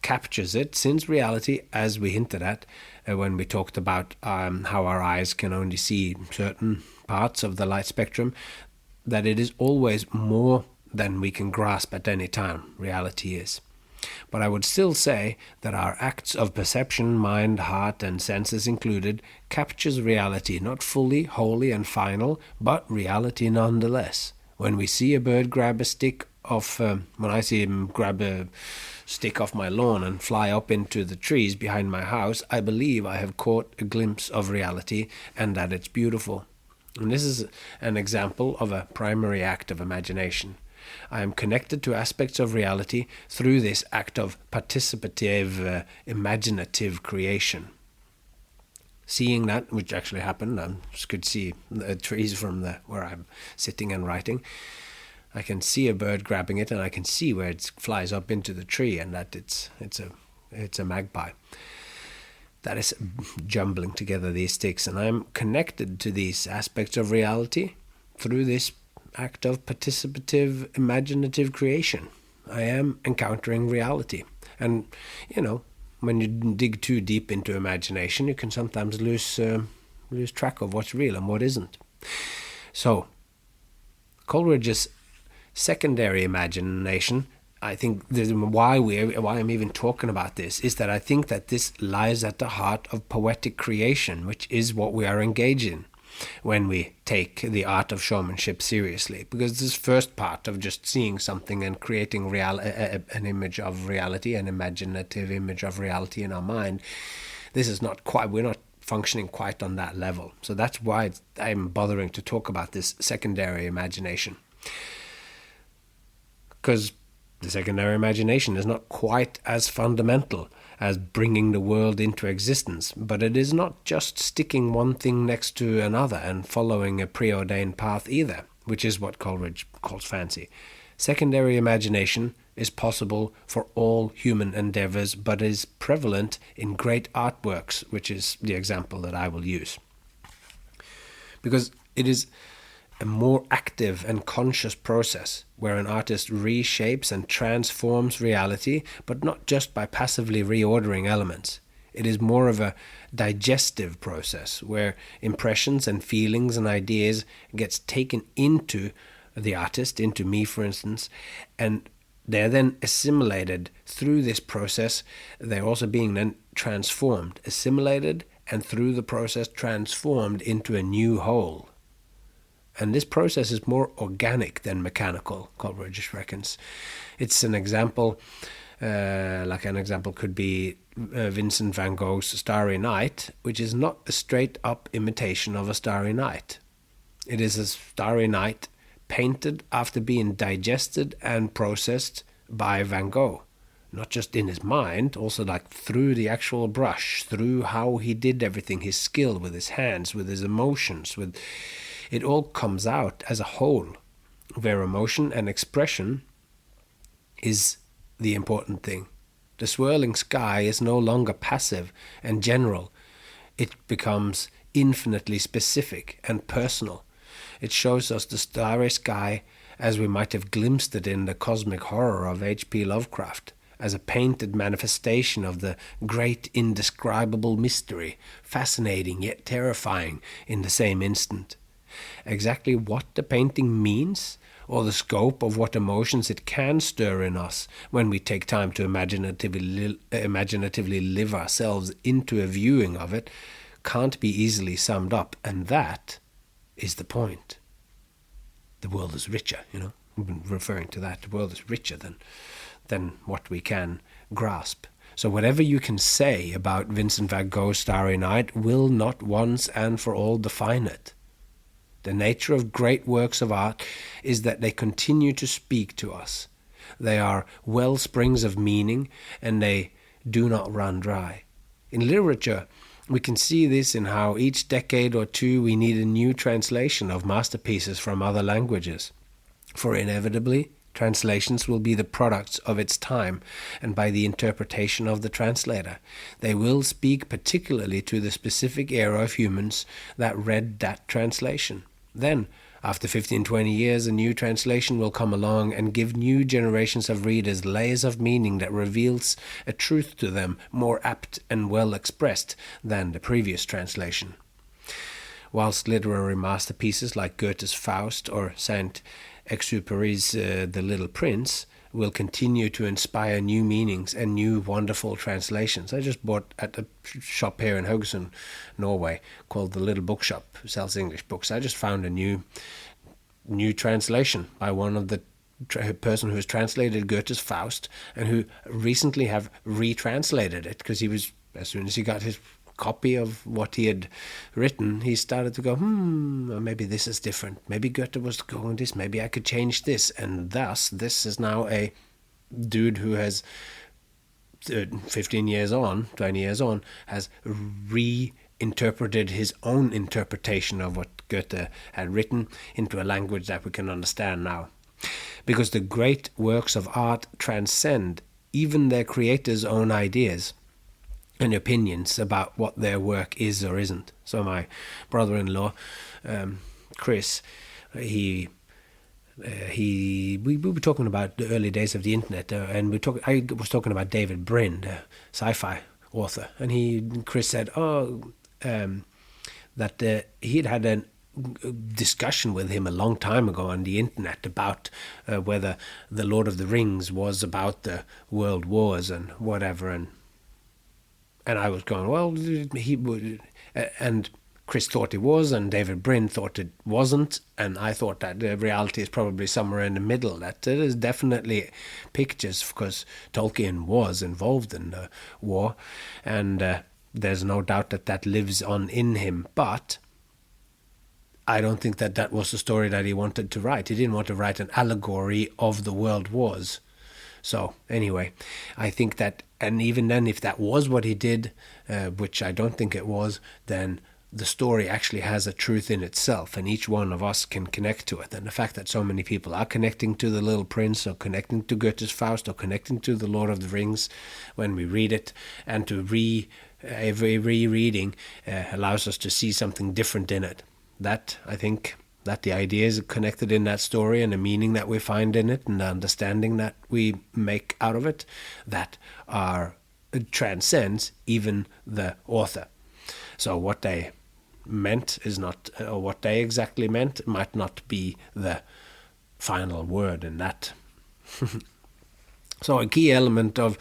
captures it, since reality, as we hinted at when we talked about how our eyes can only see certain parts of the light spectrum, that it is always more than we can grasp at any time. Reality is. But I would still say that our acts of perception, mind, heart, and senses included, captures reality, not fully, wholly, and final, but reality nonetheless. When we see a bird grab a stick off, when I see him grab a stick off my lawn and fly up into the trees behind my house, I believe I have caught a glimpse of reality and that it's beautiful. And this is an example of a primary act of imagination. I am connected to aspects of reality through this act of participative, imaginative creation. Seeing that, which actually happened, I could see the trees from where I'm sitting and writing. I can see a bird grabbing it, and I can see where it flies up into the tree, and that it's a magpie that is jumbling together these sticks. And I'm connected to these aspects of reality through this act of participative, imaginative creation. I am encountering reality. And, when you dig too deep into imagination, you can sometimes lose track of what's real and what isn't. So, Coleridge's secondary imagination, I think why I'm even talking about this is that I think that this lies at the heart of poetic creation, which is what we are engaged in when we take the art of showmanship seriously. Because this first part of just seeing something and creating an image of reality, an imaginative image of reality in our mind, this is not quite, we're not functioning quite on that level. So that's why I'm bothering to talk about this secondary imagination. Because the secondary imagination is not quite as fundamental as bringing the world into existence, but it is not just sticking one thing next to another and following a preordained path either, which is what Coleridge calls fancy. Secondary imagination is possible for all human endeavors, but is prevalent in great artworks, which is the example that I will use. Because it is a more active and conscious process where an artist reshapes and transforms reality, but not just by passively reordering elements. It is more of a digestive process where impressions and feelings and ideas gets taken into the artist, into me for instance, and they're then assimilated through this process. They're also being then transformed, assimilated, and through the process transformed into a new whole. And this process is more organic than mechanical, Coleridge reckons. It's an example, like an example could be Vincent van Gogh's Starry Night, which is not a straight-up imitation of a starry night. It is a starry night painted after being digested and processed by Van Gogh. Not just in his mind, also like through the actual brush, through how he did everything, his skill with his hands, with his emotions, with... It all comes out as a whole, where emotion and expression is the important thing. The swirling sky is no longer passive and general. It becomes infinitely specific and personal. It shows us the starry sky as we might have glimpsed it in the cosmic horror of H.P. Lovecraft, as a painted manifestation of the great indescribable mystery, fascinating yet terrifying in the same instant. Exactly what the painting means, or the scope of what emotions it can stir in us when we take time to imaginatively live ourselves into a viewing of it, can't be easily summed up, and that is the point. The world is richer, I've been referring to that. The world is richer than what we can grasp. So whatever you can say about Vincent van Gogh's Starry Night will not once and for all define it. The nature of great works of art is that they continue to speak to us. They are well springs of meaning, and they do not run dry. In literature, we can see this in how each decade or two we need a new translation of masterpieces from other languages. For inevitably, translations will be the products of its time, and by the interpretation of the translator. They will speak particularly to the specific era of humans that read that translation. Then, after 15-20 years, a new translation will come along and give new generations of readers layers of meaning that reveals a truth to them more apt and well expressed than the previous translation. Whilst literary masterpieces like Goethe's Faust or Saint-Exupéry's The Little Prince will continue to inspire new meanings and new wonderful translations. I just bought at a shop here in Haugesund, Norway, called the Little Bookshop, who sells English books. I just found a new translation by one of the person who has translated Goethe's Faust, and who recently have retranslated it, because he was, as soon as he got his copy of what he had written, he started to go, maybe this is different. Maybe Goethe was going this. Maybe I could change this. And thus, this is now a dude who has 15 years on, 20 years on, has reinterpreted his own interpretation of what Goethe had written into a language that we can understand now. Because the great works of art transcend even their creators' own ideas and opinions about what their work is or isn't. So my brother-in-law, Chris, we were talking about the early days of the internet, and I was talking about David Brin, the sci-fi author, and Chris said, that he'd had a discussion with him a long time ago on the internet about whether the Lord of the Rings was about the world wars and whatever, and I was going, well, he would, and Chris thought it was, and David Brin thought it wasn't, and I thought that the reality is probably somewhere in the middle, that there is definitely pictures, because Tolkien was involved in the war, and there's no doubt that lives on in him, but I don't think that was the story that he wanted to write. He didn't want to write an allegory of the world wars. So anyway, I think that, and even then, if that was what he did, which I don't think it was, then the story actually has a truth in itself, and each one of us can connect to it. And the fact that so many people are connecting to The Little Prince, or connecting to Goethe's Faust, or connecting to The Lord of the Rings when we read it, and to every rereading allows us to see something different in it. That, I think, that the ideas connected in that story, and the meaning that we find in it, and the understanding that we make out of it, that transcends even the author. So what they meant is not, or what they exactly meant might not be the final word in that. So a key element of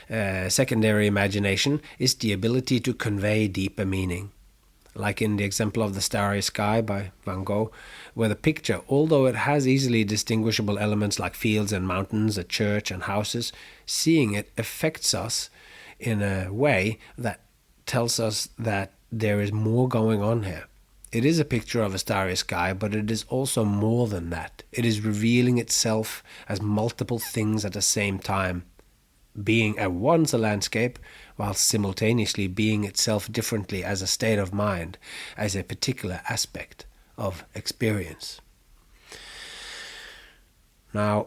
secondary imagination is the ability to convey deeper meaning. Like in the example of The Starry Sky by Van Gogh, where the picture, although it has easily distinguishable elements like fields and mountains, a church and houses, seeing it affects us in a way that tells us that there is more going on here. It is a picture of a starry sky, but it is also more than that. It is revealing itself as multiple things at the same time, being at once a landscape, while simultaneously being itself differently as a state of mind, as a particular aspect of experience. Now,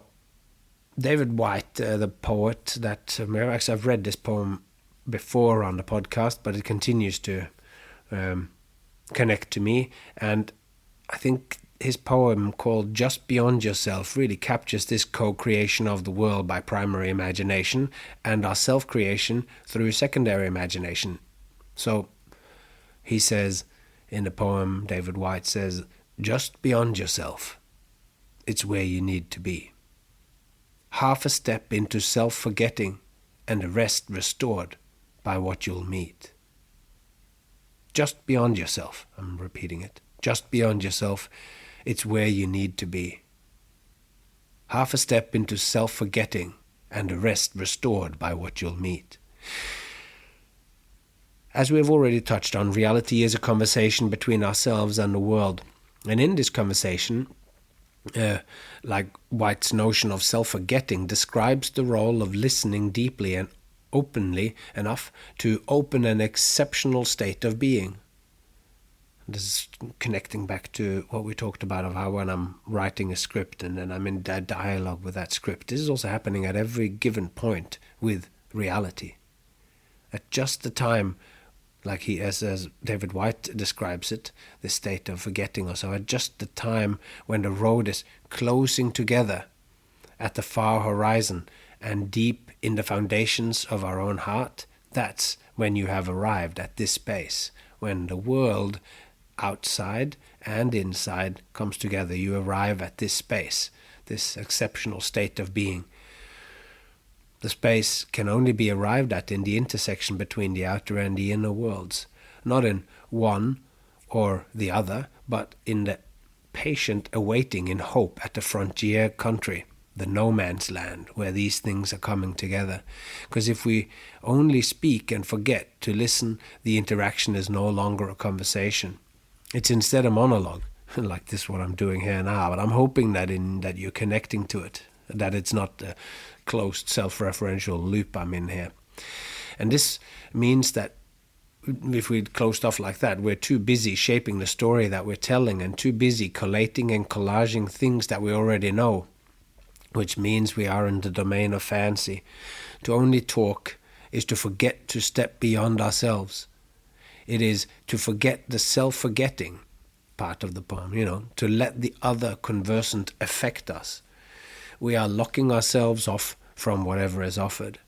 David Whyte, the poet, actually I've read this poem before on the podcast, but it continues to connect to me, and I think his poem called Just Beyond Yourself really captures this co-creation of the world by primary imagination and our self-creation through secondary imagination. So he says in the poem, David Whyte says, just beyond yourself, it's where you need to be. Half a step into self-forgetting and the rest restored by what you'll meet. Just beyond yourself, I'm repeating it, just beyond yourself, it's where you need to be. Half a step into self-forgetting and the rest restored by what you'll meet. As we have already touched on, reality is a conversation between ourselves and the world. And in this conversation, like White's notion of self-forgetting describes the role of listening deeply and openly enough to open an exceptional state of being. This is connecting back to what we talked about of how when I'm writing a script and then I'm in dialogue with that script, this is also happening at every given point with reality. At just the time, like as David Whyte describes it, the state of forgetting or so, at just the time when the road is closing together at the far horizon and deep in the foundations of our own heart, that's when you have arrived at this space, when the world outside and inside comes together. You arrive at this space, this exceptional state of being, The space can only be arrived at in the intersection between the outer and the inner worlds, not in one or the other, but in the patient awaiting in hope at the frontier country, the no man's land, where these things are coming together. Because if we only speak and forget to listen, the interaction is no longer a conversation. It's instead a monologue, like this what I'm doing here now, but I'm hoping that you're connecting to it, that it's not a closed self-referential loop I'm in here. And this means that if we close stuff like that, we're too busy shaping the story that we're telling and too busy collating and collaging things that we already know, which means we are in the domain of fancy. To only talk is to forget to step beyond ourselves. It is to forget the self-forgetting part of the poem, to let the other conversant affect us. We are locking ourselves off from whatever is offered.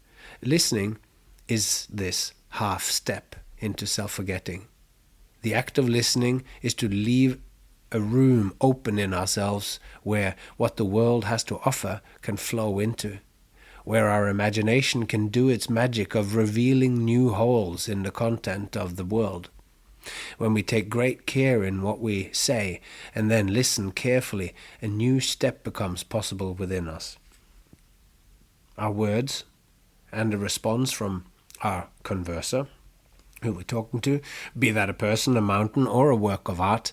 Listening is this half step into self-forgetting. The act of listening is to leave a room open in ourselves where what the world has to offer can flow into, where our imagination can do its magic of revealing new holes in the content of the world. When we take great care in what we say and then listen carefully, a new step becomes possible within us. Our words and the response from our converser, who we're talking to, be that a person, a mountain, or a work of art,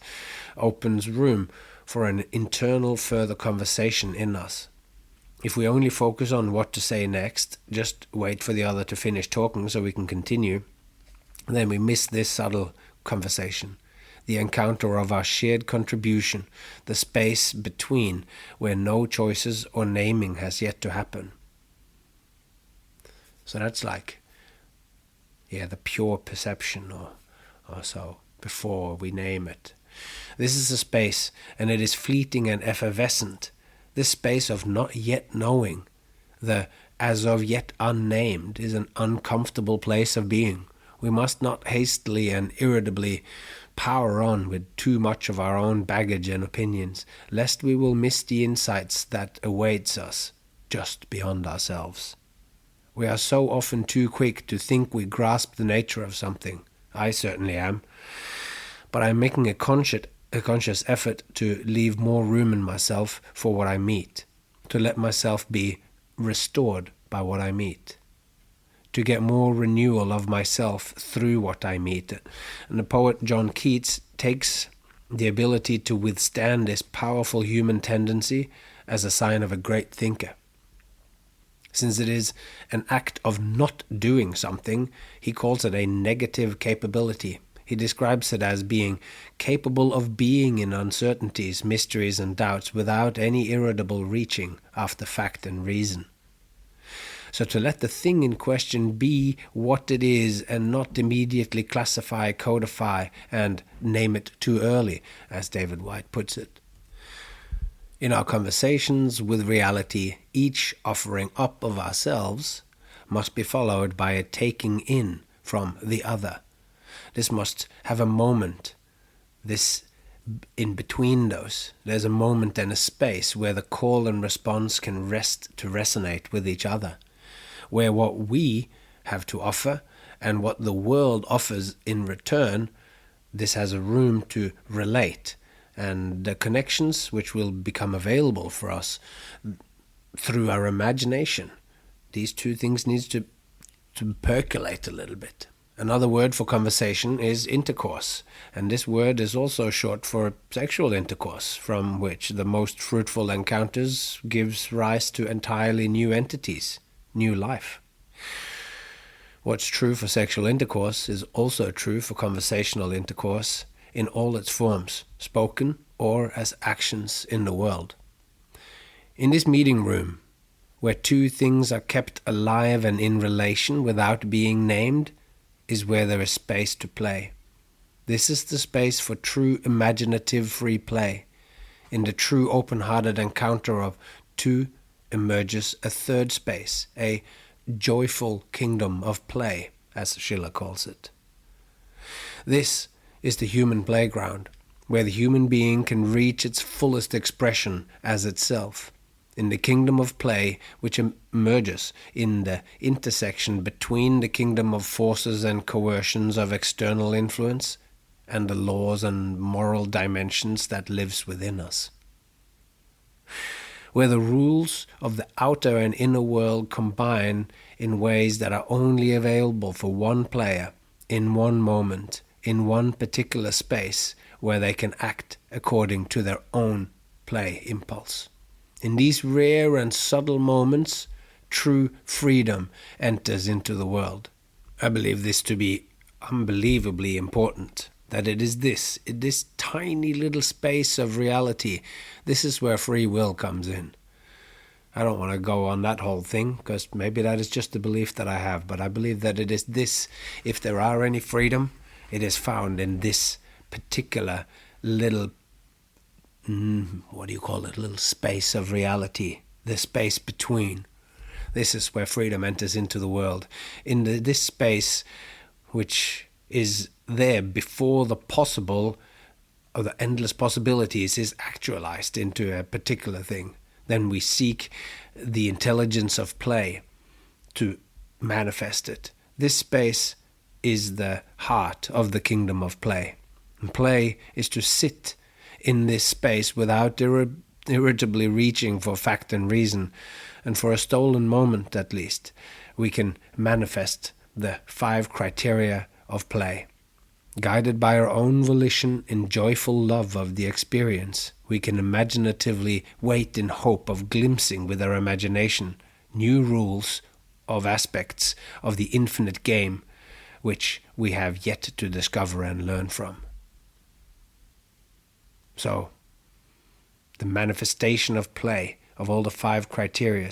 opens room for an internal further conversation in us. If we only focus on what to say next, just wait for the other to finish talking so we can continue, then we miss this subtle conversation, the encounter of our shared contribution, the space between where no choices or naming has yet to happen. So that's like, the pure perception or so, before we name it. This is a space, and it is fleeting and effervescent. This space of not yet knowing, the as of yet unnamed, is an uncomfortable place of being. We must not hastily and irritably power on with too much of our own baggage and opinions, lest we will miss the insights that awaits us just beyond ourselves. We are so often too quick to think we grasp the nature of something. I certainly am. But I'm making a conscious effort to leave more room in myself for what I meet, to let myself be restored by what I meet, to get more renewal of myself through what I meet. And the poet John Keats takes the ability to withstand this powerful human tendency as a sign of a great thinker. Since it is an act of not doing something, he calls it a negative capability. He describes it as being capable of being in uncertainties, mysteries, and doubts without any irritable reaching after fact and reason. So to let the thing in question be what it is and not immediately classify, codify, and name it too early, as David Whyte puts it. In our conversations with reality, each offering up of ourselves must be followed by a taking in from the other. This must have a moment. This in between those, there's a moment and a space where the call and response can rest to resonate with each other, where what we have to offer and what the world offers in return, this has a room to relate, and the connections which will become available for us through our imagination. These two things need to percolate a little bit. Another word for conversation is intercourse, and this word is also short for sexual intercourse, from which the most fruitful encounters gives rise to entirely new entities, new life. What's true for sexual intercourse is also true for conversational intercourse in all its forms, spoken or as actions in the world. In this meeting room, where two things are kept alive and in relation without being named, is where there is space to play. This is the space for true imaginative free play. In the true open-hearted encounter of two emerges a third space, a joyful kingdom of play, as Schiller calls it. This is the human playground, where the human being can reach its fullest expression as itself. in the kingdom of play, which emerges in the intersection between the kingdom of forces and coercions of external influence and the laws and moral dimensions that lives within us. Where the rules of the outer and inner world combine in ways that are only available for one player, in one moment, in one particular space, where they can act according to their own play impulse. In these rare and subtle moments, true freedom enters into the world. I believe this to be unbelievably important, that it is this tiny little space of reality, this is where free will comes in. I don't want to go on that whole thing, because maybe that is just the belief that I have, but I believe that it is this, if there are any freedom, it is found in this particular little little space of reality, the space between. This is where freedom enters into the world. In this space, which is there before the possible, or the endless possibilities, is actualized into a particular thing. Then we seek the intelligence of play to manifest it. This space is the heart of the kingdom of play. And play is to sit in this space without irritably reaching for fact and reason, and for a stolen moment at least, we can manifest the 5 criteria of play. Guided by our own volition in joyful love of the experience, we can imaginatively wait in hope of glimpsing with our imagination new rules of aspects of the infinite game, which we have yet to discover and learn from. So, the manifestation of play, of all the 5 criteria,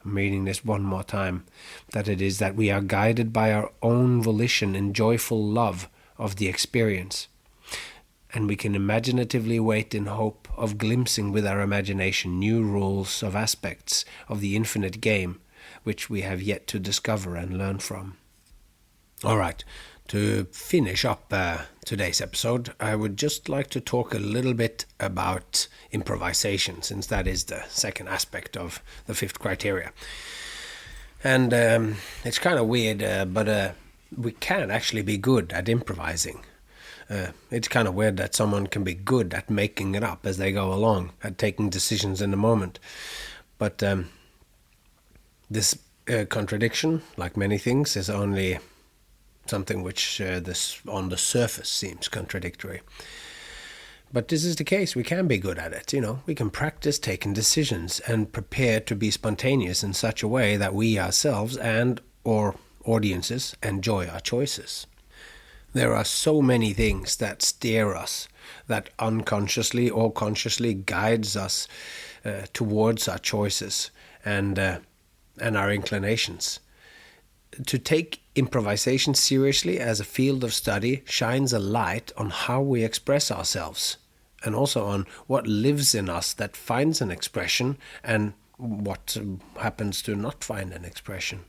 I'm reading this one more time, that it is that we are guided by our own volition in joyful love of the experience, and we can imaginatively wait in hope of glimpsing with our imagination new rules of aspects of the infinite game, which we have yet to discover and learn from. All right. To finish up today's episode, I would just like to talk a little bit about improvisation, since that is the second aspect of the 5th criteria. And it's kind of weird, but we can actually be good at improvising. It's kind of weird that someone can be good at making it up as they go along, at taking decisions in the moment. But this contradiction, like many things, is only something which this on the surface seems contradictory. But this is the case. We can be good at it. We can practice taking decisions and prepare to be spontaneous in such a way that we ourselves and or audiences enjoy our choices. There are so many things that steer us, that unconsciously or consciously guides us towards our choices and our inclinations. To take improvisation seriously as a field of study shines a light on how we express ourselves, and also on what lives in us that finds an expression and what happens to not find an expression.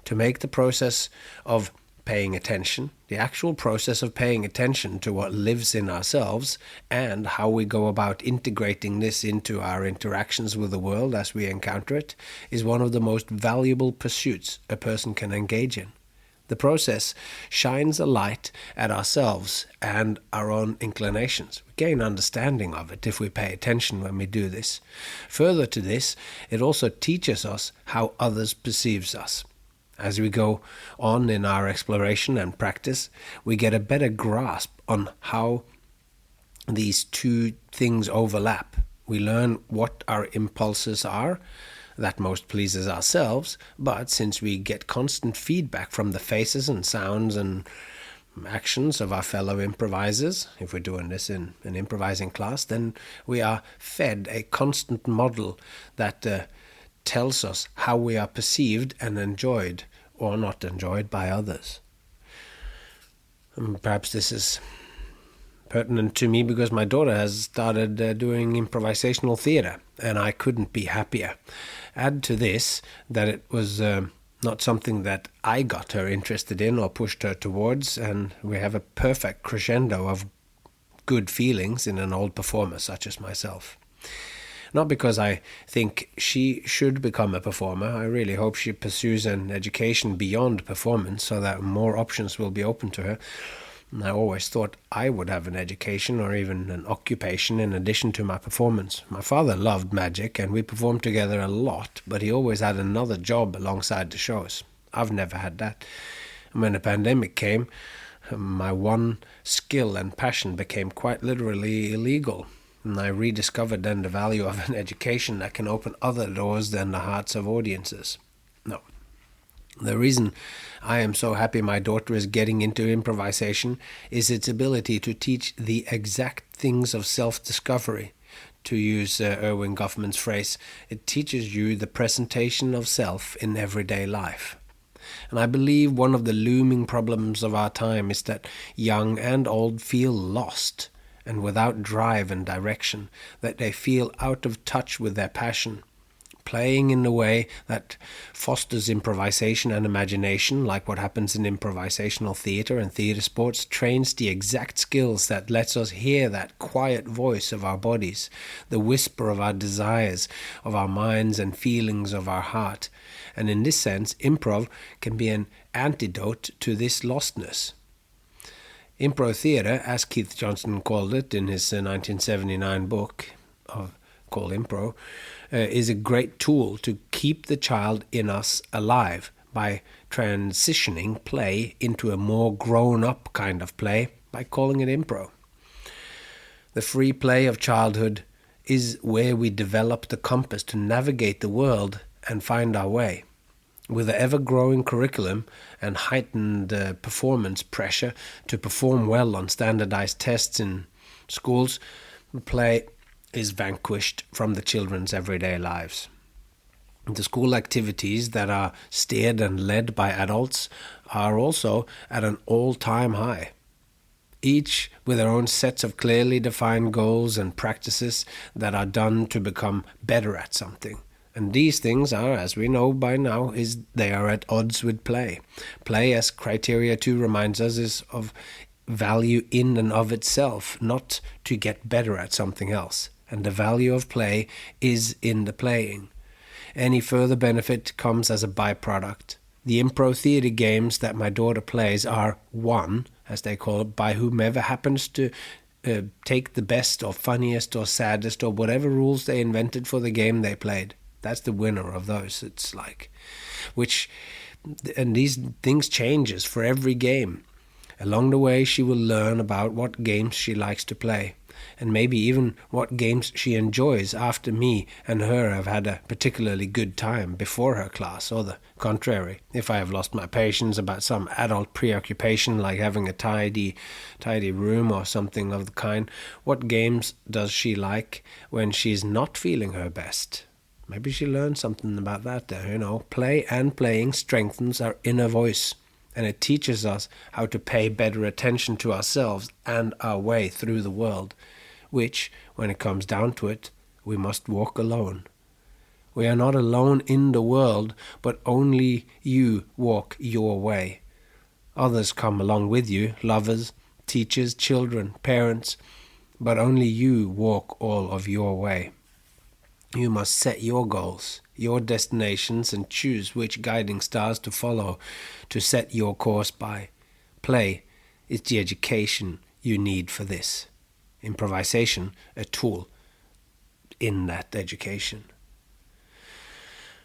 To make the process of paying attention, the actual process of paying attention to what lives in ourselves and how we go about integrating this into our interactions with the world as we encounter it, is one of the most valuable pursuits a person can engage in. The process shines a light at ourselves and our own inclinations. We gain understanding of it if we pay attention when we do this. Further to this, it also teaches us how others perceive us. As we go on in our exploration and practice, we get a better grasp on how these two things overlap. We learn what our impulses are that most pleases ourselves, but since we get constant feedback from the faces and sounds and actions of our fellow improvisers, if we're doing this in an improvising class, then we are fed a constant model that tells us how we are perceived and enjoyed or not enjoyed by others. And perhaps this is pertinent to me because my daughter has started doing improvisational theater, and I couldn't be happier. Add to this that it was not something that I got her interested in or pushed her towards, and we have a perfect crescendo of good feelings in an old performer such as myself. Not because I think she should become a performer. I really hope she pursues an education beyond performance so that more options will be open to her. And I always thought I would have an education or even an occupation in addition to my performance. My father loved magic and we performed together a lot, but he always had another job alongside the shows. I've never had that. And when the pandemic came, my one skill and passion became quite literally illegal. And I rediscovered then the value of an education that can open other doors than the hearts of audiences. No. The reason I am so happy my daughter is getting into improvisation is its ability to teach the exact things of self-discovery. To use Erwin Goffman's phrase, it teaches you the presentation of self in everyday life. And I believe one of the looming problems of our time is that young and old feel lost and without drive and direction, that they feel out of touch with their passion. Playing in a way that fosters improvisation and imagination, like what happens in improvisational theatre and theatre sports, trains the exact skills that lets us hear that quiet voice of our bodies, the whisper of our desires, of our minds and feelings of our heart. And in this sense, improv can be an antidote to this lostness. Impro theatre, as Keith Johnson called it in his 1979 book called Impro, is a great tool to keep the child in us alive by transitioning play into a more grown-up kind of play by calling it impro. The free play of childhood is where we develop the compass to navigate the world and find our way. With the ever-growing curriculum and heightened performance pressure to perform well on standardized tests in schools, play is vanquished from the children's everyday lives. The school activities that are steered and led by adults are also at an all-time high, each with their own sets of clearly defined goals and practices that are done to become better at something. And these things are, as we know by now, they are at odds with play. Play, as Criteria 2 reminds us, is of value in and of itself, not to get better at something else. And the value of play is in the playing. Any further benefit comes as a byproduct. The impro theatre games that my daughter plays are won, as they call it, by whomever happens to take the best or funniest or saddest or whatever rules they invented for the game they played. That's the winner of those. It's like, and these things changes for every game. Along the way, she will learn about what games she likes to play, and maybe even what games she enjoys after me and her have had a particularly good time before her class, or the contrary. If I have lost my patience about some adult preoccupation like having a tidy room or something of the kind, what games does she like when she's not feeling her best? Maybe she learned something about that there, Play and playing strengthens our inner voice, and it teaches us how to pay better attention to ourselves and our way through the world, which, when it comes down to it, we must walk alone. We are not alone in the world, but only you walk your way. Others come along with you, lovers, teachers, children, parents, but only you walk all of your way. You must set your goals, your destinations, and choose which guiding stars to follow to set your course by. Play is the education you need for this. Improvisation, a tool in that education.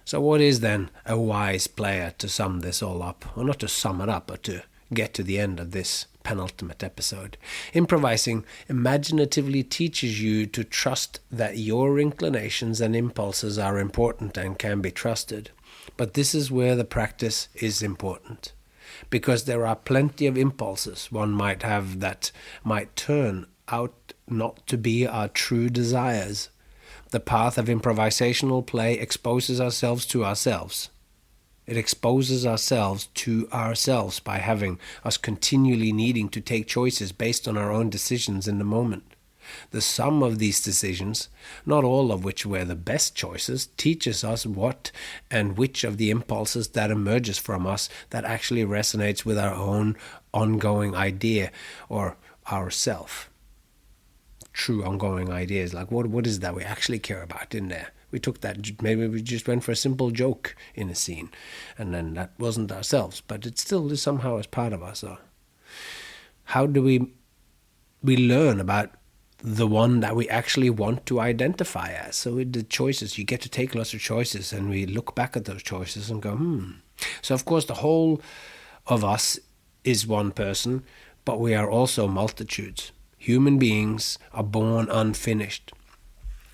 So what is then a wise player, to sum this all up? Or not to sum it up, but to get to the end of this penultimate episode. Improvising imaginatively teaches you to trust that your inclinations and impulses are important and can be trusted. But this is where the practice is important, because there are plenty of impulses one might have that might turn out not to be our true desires. The path of improvisational play exposes ourselves to ourselves. It exposes ourselves to ourselves by having us continually needing to take choices based on our own decisions in the moment. The sum of these decisions, not all of which were the best choices, teaches us what and which of the impulses that emerges from us that actually resonates with our own ongoing idea or ourself. true ongoing ideas. Like what is that we actually care about in there? We took that, maybe we just went for a simple joke in a scene, and then that wasn't ourselves, but it still is somehow as part of us. So how do we learn about the one that we actually want to identify as? So with the choices, you get to take lots of choices, and we look back at those choices and go, So of course the whole of us is one person, but we are also multitudes. Human beings are born unfinished.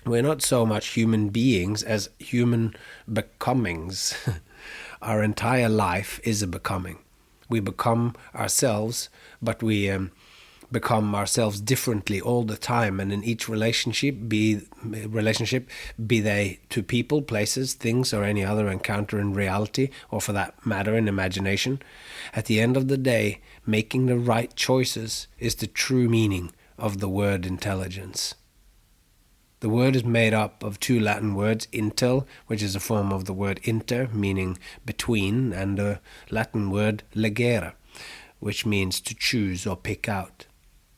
We're not so much human beings as human becomings. Our entire life is a becoming. We become ourselves, but we become ourselves differently all the time, and in each relationship, be they to people, places, things, or any other encounter in reality, or for that matter in imagination. At the end of the day, making the right choices is the true meaning of the word intelligence. The word is made up of two Latin words, intel, which is a form of the word inter, meaning between, and the Latin word legere, which means to choose or pick out.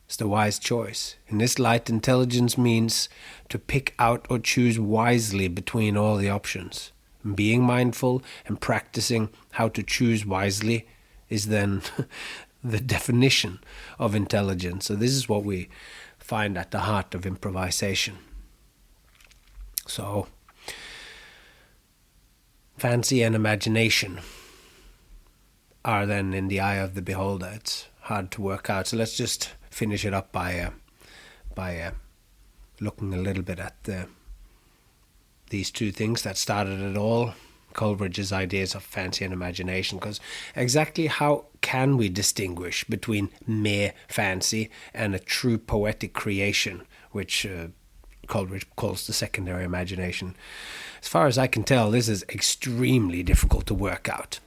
It's the wise choice. In this light, intelligence means to pick out or choose wisely between all the options. And being mindful and practicing how to choose wisely is then the definition of intelligence. So this is what we find at the heart of improvisation. So, fancy and imagination are then in the eye of the beholder. It's hard to work out. So let's just finish it up by looking a little bit at these two things that started it all, Coleridge's ideas of fancy and imagination. Because exactly how can we distinguish between mere fancy and a true poetic creation, which Coleridge calls the secondary imagination? As far as I can tell, this is extremely difficult to work out.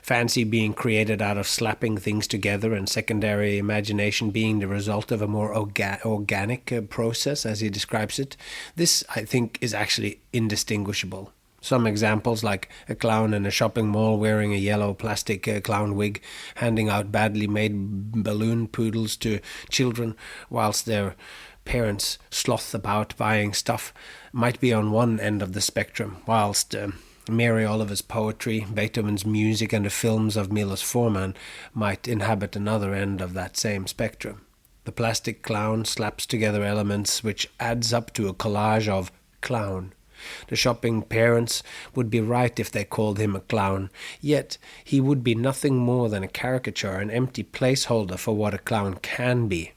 Fancy being created out of slapping things together, and secondary imagination being the result of a more organic process, as he describes it. This, I think, is actually indistinguishable. Some examples, like a clown in a shopping mall wearing a yellow plastic clown wig, handing out badly made balloon poodles to children whilst their parents sloth about buying stuff, might be on one end of the spectrum, whilst Mary Oliver's poetry, Beethoven's music, and the films of Milos Forman might inhabit another end of that same spectrum. The plastic clown slaps together elements which adds up to a collage of clown. The shopping parents would be right if they called him a clown, yet he would be nothing more than a caricature, an empty placeholder for what a clown can be.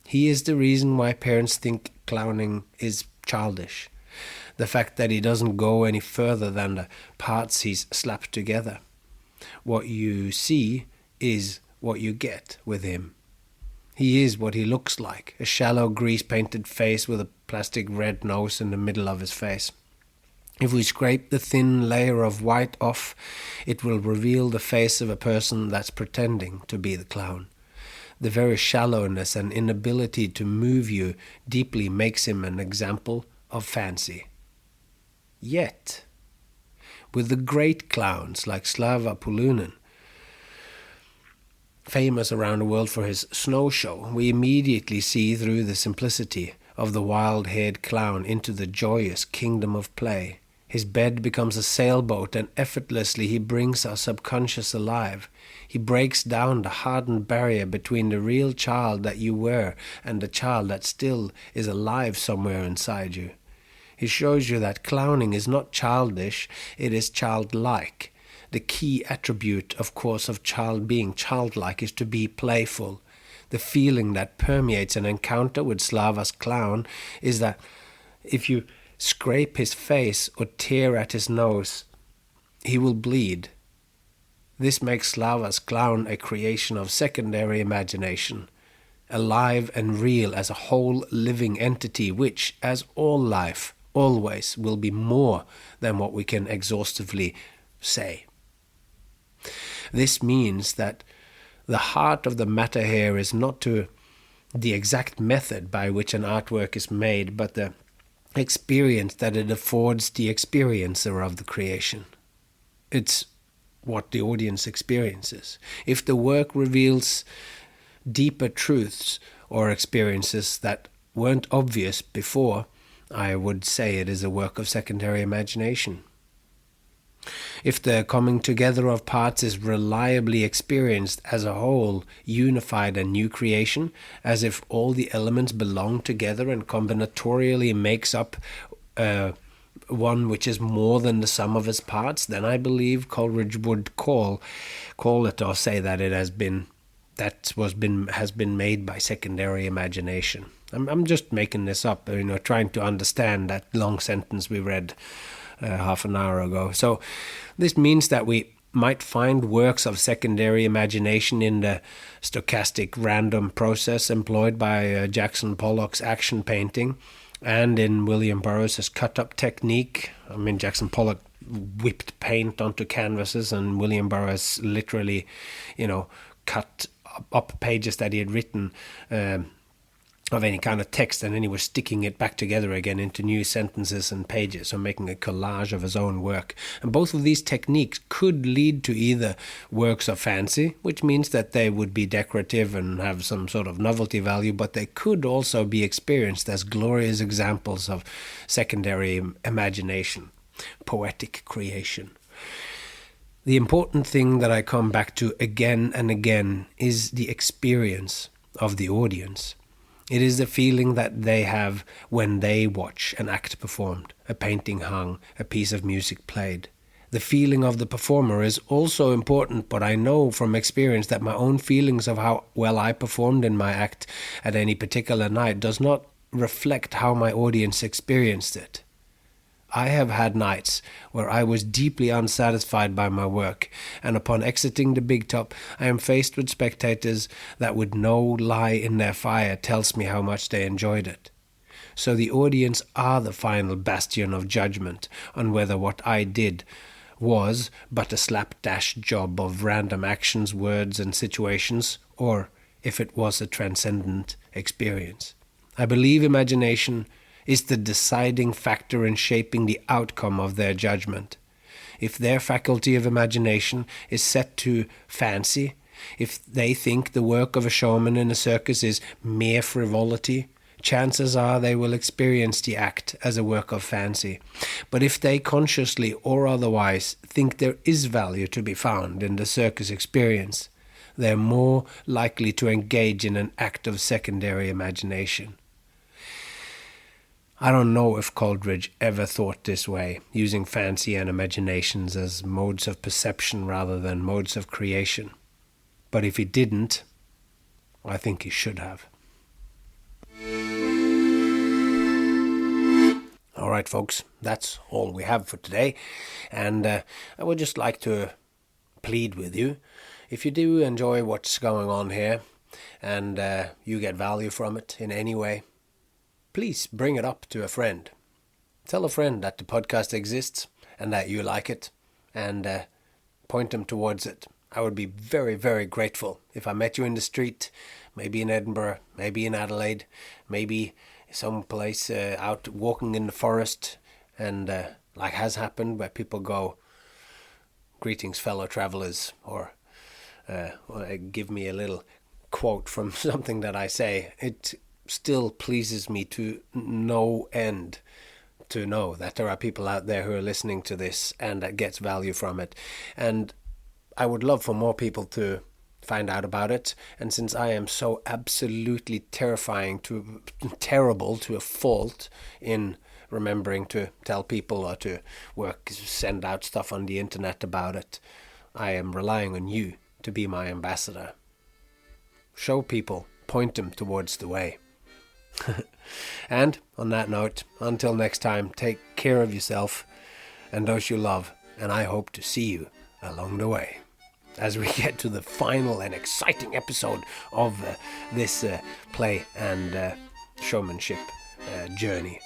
He is the reason why parents think clowning is childish. The fact that he doesn't go any further than the parts he's slapped together. What you see is what you get with him. He is what he looks like, a shallow grease-painted face with a plastic red nose in the middle of his face. If we scrape the thin layer of white off, it will reveal the face of a person that's pretending to be the clown. The very shallowness and inability to move you deeply makes him an example of fancy. Yet, with the great clowns like Slava Pulunen, famous around the world for his snow show, we immediately see through the simplicity of the wild-haired clown into the joyous kingdom of play. His bed becomes a sailboat, and effortlessly he brings our subconscious alive. He breaks down the hardened barrier between the real child that you were and the child that still is alive somewhere inside you. He shows you that clowning is not childish, it is childlike. The key attribute, of course, of being childlike is to be playful. The feeling that permeates an encounter with Slava's clown is that if you scrape his face or tear at his nose, he will bleed. This makes Slava's clown a creation of secondary imagination, alive and real as a whole living entity which, as all life, always will be more than what we can exhaustively say. This means that the heart of the matter here is not to the exact method by which an artwork is made, but the experience that it affords the experiencer of the creation. It's what the audience experiences. If the work reveals deeper truths or experiences that weren't obvious before, I would say it is a work of secondary imagination. If the coming together of parts is reliably experienced as a whole, unified and new creation, as if all the elements belong together and combinatorially makes up one which is more than the sum of its parts, then I believe Coleridge would call it, or say that it has been made by secondary imagination. I'm just making this up, trying to understand that long sentence we read half an hour ago. So this means that we might find works of secondary imagination in the stochastic random process employed by Jackson Pollock's action painting, and in William Burroughs' cut-up technique. Jackson Pollock whipped paint onto canvases, and William Burroughs literally, cut up pages that he had written of any kind of text, and then he was sticking it back together again into new sentences and pages, so making a collage of his own work. And both of these techniques could lead to either works of fancy, which means that they would be decorative and have some sort of novelty value, but they could also be experienced as glorious examples of secondary imagination, poetic creation. The important thing that I come back to again and again is the experience of the audience. It is the feeling that they have when they watch an act performed, a painting hung, a piece of music played. The feeling of the performer is also important, but I know from experience that my own feelings of how well I performed in my act at any particular night does not reflect how my audience experienced it. I have had nights where I was deeply unsatisfied by my work, and upon exiting the big top, I am faced with spectators that with no lie in their fire tells me how much they enjoyed it. So the audience are the final bastion of judgment on whether what I did was but a slapdash job of random actions, words, and situations, or if it was a transcendent experience. I believe imagination is the deciding factor in shaping the outcome of their judgment. If their faculty of imagination is set to fancy, if they think the work of a showman in a circus is mere frivolity, chances are they will experience the act as a work of fancy. But if they consciously or otherwise think there is value to be found in the circus experience, they are more likely to engage in an act of secondary imagination. I don't know if Coleridge ever thought this way, using fancy and imaginations as modes of perception rather than modes of creation. But if he didn't, I think he should have. All right, folks, that's all we have for today. And I would just like to plead with you, if you do enjoy what's going on here and you get value from it in any way, please bring it up to a friend. Tell a friend that the podcast exists and that you like it, and point them towards it. I would be very, very grateful if I met you in the street, maybe in Edinburgh, maybe in Adelaide, maybe someplace out walking in the forest, and like has happened, where people go, "Greetings, fellow travellers," or give me a little quote from something that I say. It still pleases me to no end to know that there are people out there who are listening to this and that gets value from it. And I would love for more people to find out about it. And since I am so absolutely terrible to a fault in remembering to tell people or to send out stuff on the internet about it, I am relying on you to be my ambassador. Show people, point them towards the way. And on that note, until next time, take care of yourself and those you love, and I hope to see you along the way as we get to the final and exciting episode of this play and showmanship journey.